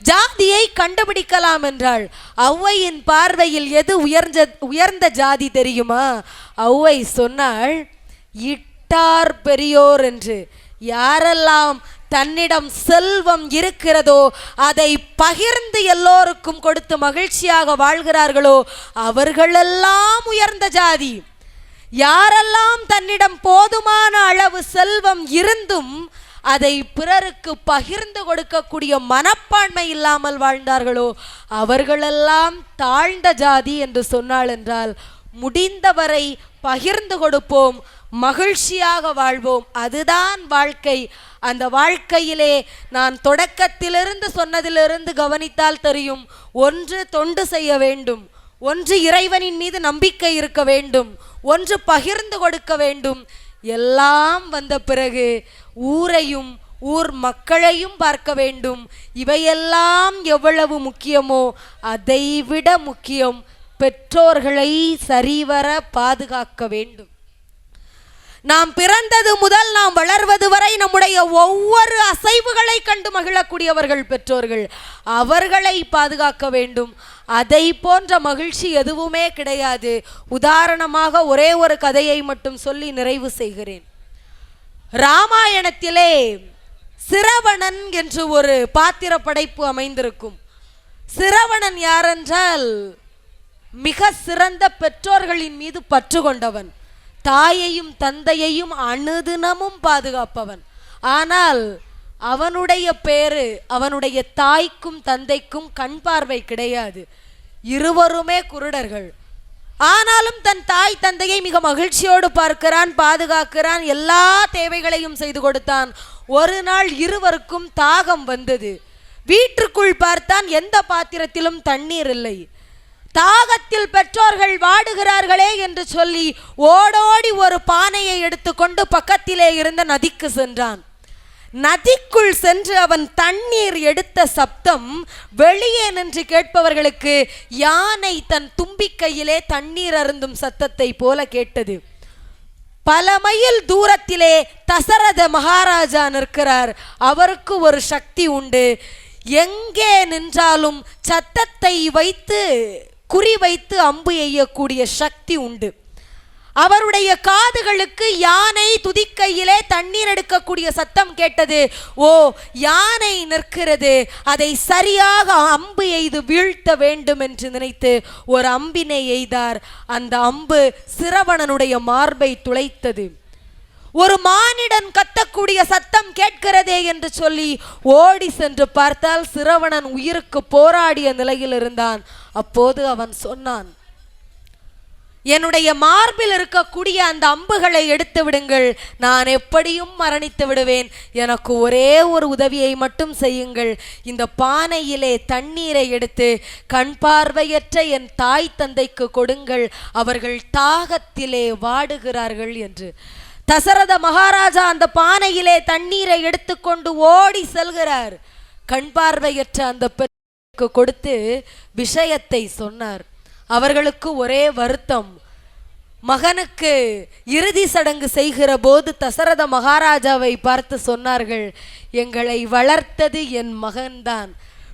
ஜாதியை கண்டுபிடிக்கலாம் என்றாள். ஔவையின் பார்வையில் எது உயர்ந்த ஜாதி தெரியுமா? ஔவை சொன்னாள், இட்டார் பெரியோர் என்று. யாரெல்லாம் தன்னிடம் செல்வம் இருக்கிறதோ அதை பகிர்ந்து எல்லோருக்கும் கொடுத்து மகிழ்ச்சியாக வாழ்கிறார்களோ அவர்களெல்லாம் உயர்ந்த ஜாதி. யாரெல்லாம் தன்னிடம் போதுமான அளவு செல்வம் இருந்தும் அதை பிறருக்கு பகிர்ந்து கொடுக்கக்கூடிய மனப்பான்மை இல்லாமல் வாழ்ந்தார்களோ அவர்களெல்லாம் தாழ்ந்த ஜாதி என்று சொன்னாள் என்றால், முடிந்தவரை பகிர்ந்து கொடுப்போம், மகிழ்ச்சியாக வாழ்வோம், அதுதான் வாழ்க்கை. அந்த வாழ்க்கையிலே நான் தொடக்கத்திலிருந்து சொன்னதிலிருந்து கவனித்தால் தெரியும், ஒன்று தொண்டு செய்ய வேண்டும், ஒன்று இறைவனின் மீது நம்பிக்கை இருக்க வேண்டும், ஒன்று பகிர்ந்து கொடுக்க வேண்டும். எல்லாம் வந்த பிறகு ஊரையும் ஊர் மக்களையும் பார்க்க வேண்டும். இவையெல்லாம் எவ்வளவு முக்கியமோ அதைவிட முக்கியம் பெற்றோர்களை சரிவர பாதுகாக்க வேண்டும். நாம் பிறந்தது முதல் நாம் வளர்வது வரை நம்முடைய ஒவ்வொரு அசைவுகளை கண்டு மகிழக்கூடியவர்கள் பெற்றோர்கள். அவர்களை பாதுகாக்க வேண்டும். அதை போன்ற மகிழ்ச்சி எதுவுமே கிடையாது. உதாரணமாக ஒரே ஒரு கதையை மட்டும் சொல்லி நிறைவு செய்கிறேன். ராமாயணத்திலே சிரவணன் என்று ஒரு பாத்திர படைப்பு அமைந்திருக்கும். சிரவணன் யாரென்றால் மிக சிறந்த பெற்றோர்களின் மீது பற்று கொண்டவன், தாயையும் தந்தையையும் அனுதினமும் பாதுகாப்பவன். ஆனால் அவனுடைய பேரு, அவனுடைய தாய்க்கும் தந்தைக்கும் கண் பார்வை கிடையாது, இருவருமே குருடர்கள். ஆனாலும் தன் தாய் தந்தையை மிக மகிழ்ச்சியோடு பார்க்கிறான், பாதுகாக்கிறான், எல்லா தேவைகளையும் செய்து கொடுத்தான். ஒரு நாள் இருவருக்கும் தாகம் வந்தது. வீட்டுக்குள் பார்த்தான், எந்த பாத்திரத்திலும் தண்ணீர் இல்லை. தாகத்தில் பெற்றோர்கள் வாடுகிறார்களே என்று சொல்லி ஓடோடி ஒரு பானையை எடுத்துக்கொண்டு பக்கத்திலே இருந்த நதிக்கு சென்றான். நதிக்குள் சென்று அவன் தண்ணீர் எடுத்த சப்தம் வெளியே நின்று கேட்பவர்களுக்கு யானை தன் தும்பிக்கையிலே தண்ணீர் அருந்தும் சத்தத்தை போல கேட்டது. பல மைல் தூரத்திலே தசரத மகாராஜா நிற்கிறார். அவருக்கு ஒரு சக்தி உண்டு. எங்கே நின்றாலும் சத்தத்தை வைத்து குறிவைத்து அம்பு எய்யக்கூடிய சக்தி உண்டு. அவருடைய காதுகளுக்கு யானை துதிக்கையிலே தண்ணீர் எடுக்கக்கூடிய சத்தம் கேட்டது. ஓ, யானை நிற்கிறது, அதை சரியாக அம்பு எய்து வீழ்த்த வேண்டும் என்று நினைத்து ஒரு அம்பினை எய்தார். அந்த அம்பு சிரவணனுடைய மார்பை துளைத்தது. ஒரு மானிடன் கத்தக்கூடிய சத்தம் கேட்கிறதே என்று சொல்லி ஓடி சென்று பார்த்தால் சிரவணன் உயிருக்கு போராடிய நிலையில் இருந்தான். அப்போது அவன் சொன்னான், என்னுடைய மார்பில் இருக்கக்கூடிய அந்த அம்புகளை எடுத்து விடுங்கள், நான் எப்படியும் மரணித்து விடுவேன். எனக்கு ஒரே ஒரு உதவியை மட்டும் செய்யுங்கள், இந்த பானையிலே தண்ணீரை எடுத்து கண் பார்வையற்ற என் தாய் தந்தைக்கு கொடுங்கள், அவர்கள் தாகத்திலே வாடுகிறார்கள் என்று. தசரத மகாராஜா அந்த பானையிலே தண்ணீரை எடுத்துக்கொண்டு ஓடி செல்கிறார். கண் பார்வையற்ற அந்த பெண்ணுக்கு கொடுத்து விஷயத்தை சொன்னார். அவர்களுக்கு ஒரே வருத்தம். மகனுக்கு இறுதி சடங்கு செய்கிற போது தசரத மகாராஜாவை பார்த்து சொன்னார்கள், எங்களை வளர்த்தது என் மகன்தான்.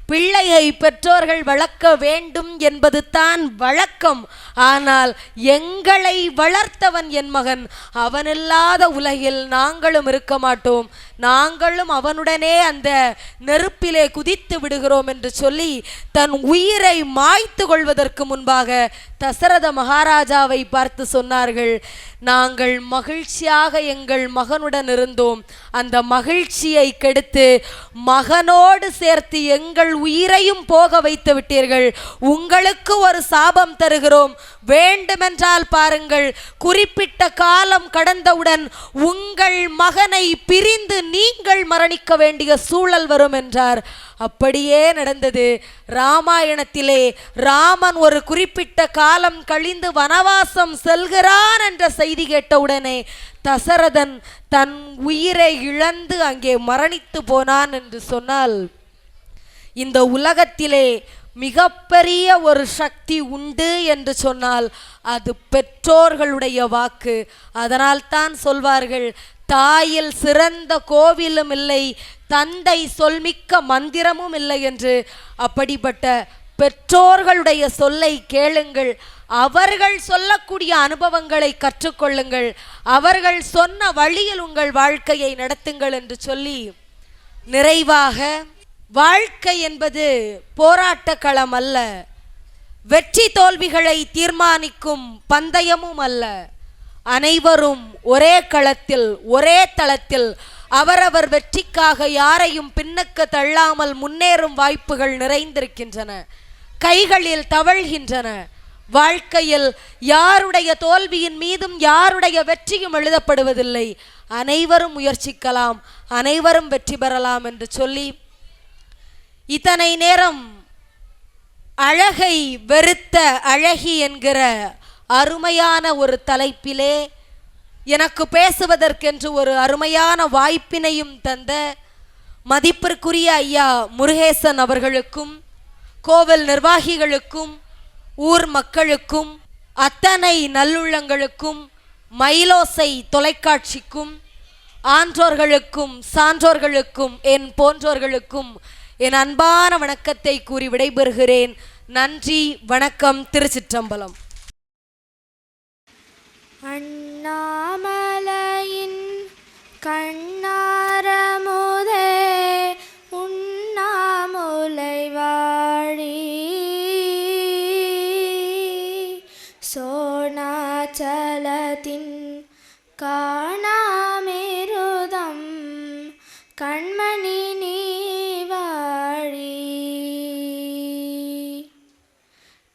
பிள்ளையை பெற்றோர்கள் வளர்க்க வேண்டும் என்பது தான் வழக்கம். ஆனால் எங்களை வளர்த்தவன் என் மகன், அவனில்லாத உலகில் நாங்களும் இருக்க மாட்டோம், நாங்களும் அவனுடனே அந்த நெருப்பிலே குதித்து விடுகிறோம் என்று சொல்லி தன் உயிரை மாய்த்து கொள்வதற்கு முன்பாக தசரத மகாராஜாவை பார்த்து சொன்னார்கள், நாங்கள் மகிழ்ச்சியாக எங்கள் மகனுடன் இருந்தோம், அந்த மகிழ்ச்சியை கெடுத்து மகனோடு சேர்த்து எங்கள் உயிரையும் போக வைத்து விட்டீர்கள். உங்களுக்கு ஒரு சாபம் தருகிறோம், வேண்டுமென்றால் பாருங்கள், குறிப்பிட்ட காலம் கடந்தவுடன் உங்கள் மகனை பிரிந்து நீங்கள் மரணிக்க வேண்டிய சூழல் வரும் என்றார். அப்படியே நடந்தது. ராமாயணத்திலே ராமன் ஒரு குறிப்பிட்ட காலம் கழிந்து வனவாசம் செல்கிறான் என்ற செய்தி கேட்டவுடனே தசரதன் தன் உயிரை இழந்து அங்கே மரணித்து போனான் என்று சொன்னால், இந்த உலகத்திலே மிகப்பெரிய ஒரு சக்தி உண்டு என்று சொன்னால் அது பெற்றோர்களுடைய வாக்கு. அதனால் தான் சொல்வார்கள், தாயில் சிறந்த கோவிலும் இல்லை, தந்தை சொல்மிக்க மந்திரமும் இல்லை என்று. அப்படிப்பட்ட பெற்றோர்களுடைய சொல்லை கேளுங்கள், அவர்கள் சொல்லக்கூடிய அனுபவங்களை கற்றுக்கொள்ளுங்கள், அவர்கள் சொன்ன வழியில் உங்கள் வாழ்க்கையை நடத்துங்கள் என்று சொல்லி, நிறைவாக வாழ்க்கை என்பது போராட்ட களம் அல்ல, வெற்றி தோல்விகளை தீர்மானிக்கும் பந்தயமும் அல்ல. அனைவரும் ஒரே களத்தில் ஒரே தளத்தில் அவரவர் வெற்றிக்காக யாரையும் பின்னுக்கு தள்ளாமல் முன்னேறும் வாய்ப்புகள் நிறைந்திருக்கின்றன, கைகளில் தவழ்கின்றன. வாழ்க்கையில் யாருடைய தோல்வியின் மீதும் யாருடைய வெற்றியும் எழுதப்படுவதில்லை. அனைவரும் முயற்சிக்கலாம், அனைவரும் வெற்றி பெறலாம் என்று சொல்லி, இத்தனை நேரம் அழகை வெறுத்த அழகி என்கிற அருமையான ஒரு தலைப்பிலே எனக்கு பேசுவதற்கென்று ஒரு அருமையான வாய்ப்பினையும் தந்த மதிப்பிற்குரிய ஐயா முருகேசன் அவர்களுக்கும், கோவில் நிர்வாகிகளுக்கும், ஊர் மக்களுக்கும், அத்தனை நல்லுள்ளங்களுக்கும், மயிலோசை தொலைக்காட்சிக்கும், ஆன்றோர்களுக்கும் சான்றோர்களுக்கும் என் போன்றோர்களுக்கும் என் அன்பான வணக்கத்தை கூறி விடைபெறுகிறேன். நன்றி, வணக்கம். திருச்சிற்றம்பலம். அண்ணாமலையின் கண்ணாரமுதே உண்ணாமுலை வாழி சோணாச்சலத்தின் காணாமிருதம் கண்மணி நீ வாழி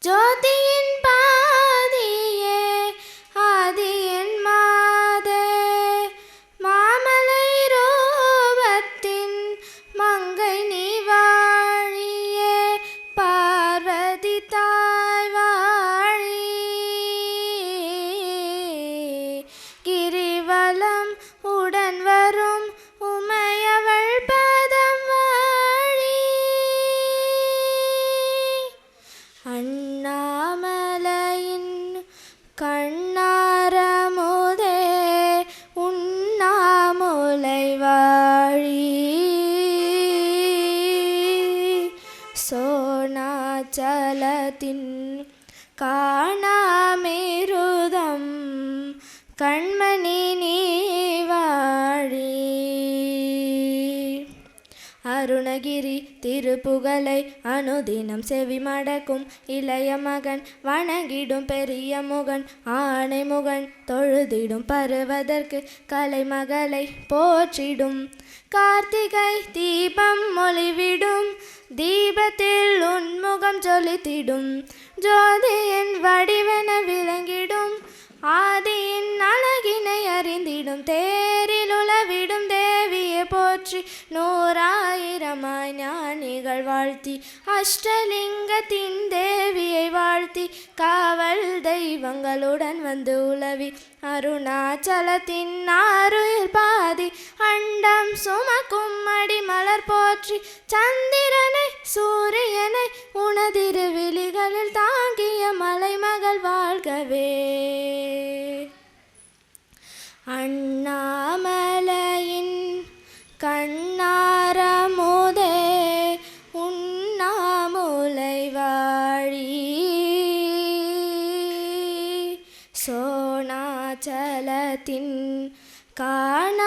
ஜோதியின் பாதியே ஆதியின் மாதே மாமலை ரூபத்தின் மங்கை நீ வாழியே பார்வதி தாய் வாழி கிரிவலம் உடன் வரும் உமையவள் பதம் வாழி அண்ணாமலையின் கண்ணாரமுதே உண்ணாமுலை வாழி சோணாச்சலத்தின் காணாமிருதம் கண்மணி நீ வாழி அருணகிரி திருப்புகழை அனுதினம் செவி மடக்கும் இளைய மகன் வணங்கிடும் பெரிய முகன் ஆணை முகன் தொழுதிடும் பருவதற்கு கலைமகளை போற்றிடும் கார்த்திகை தீபம் ஒளிவிடும் தீபத்தில் உன்முகம் ஜொலித்திடும் ஜோதியின் வடிவென விளங்கிடும் ஆதியின் அழகினை அறிந்திடும் தேரில் உலவிடும் தேவியை போற்றி நூறாயிரமாய் ஞானிகள் வாழ்த்தி அஷ்டலிங்கத்தின் தேவியை வாழ்த்தி காவல் தெய்வங்களுடன் வந்து உலவி அருணாச்சலத்தின் ஆறுயிர் பாதி அண்டம் சுமக்கும் அடிமலர் போற்றி சந்திரனை சூரியனை உனதிரு விழிகளில் தாங்கிய மலைமகள் வாழ்கவே. அண்ணாமலையின் கண்ணாரமுதே உண்ணாமுலை வாழி சோணாச்சலத்தின் காண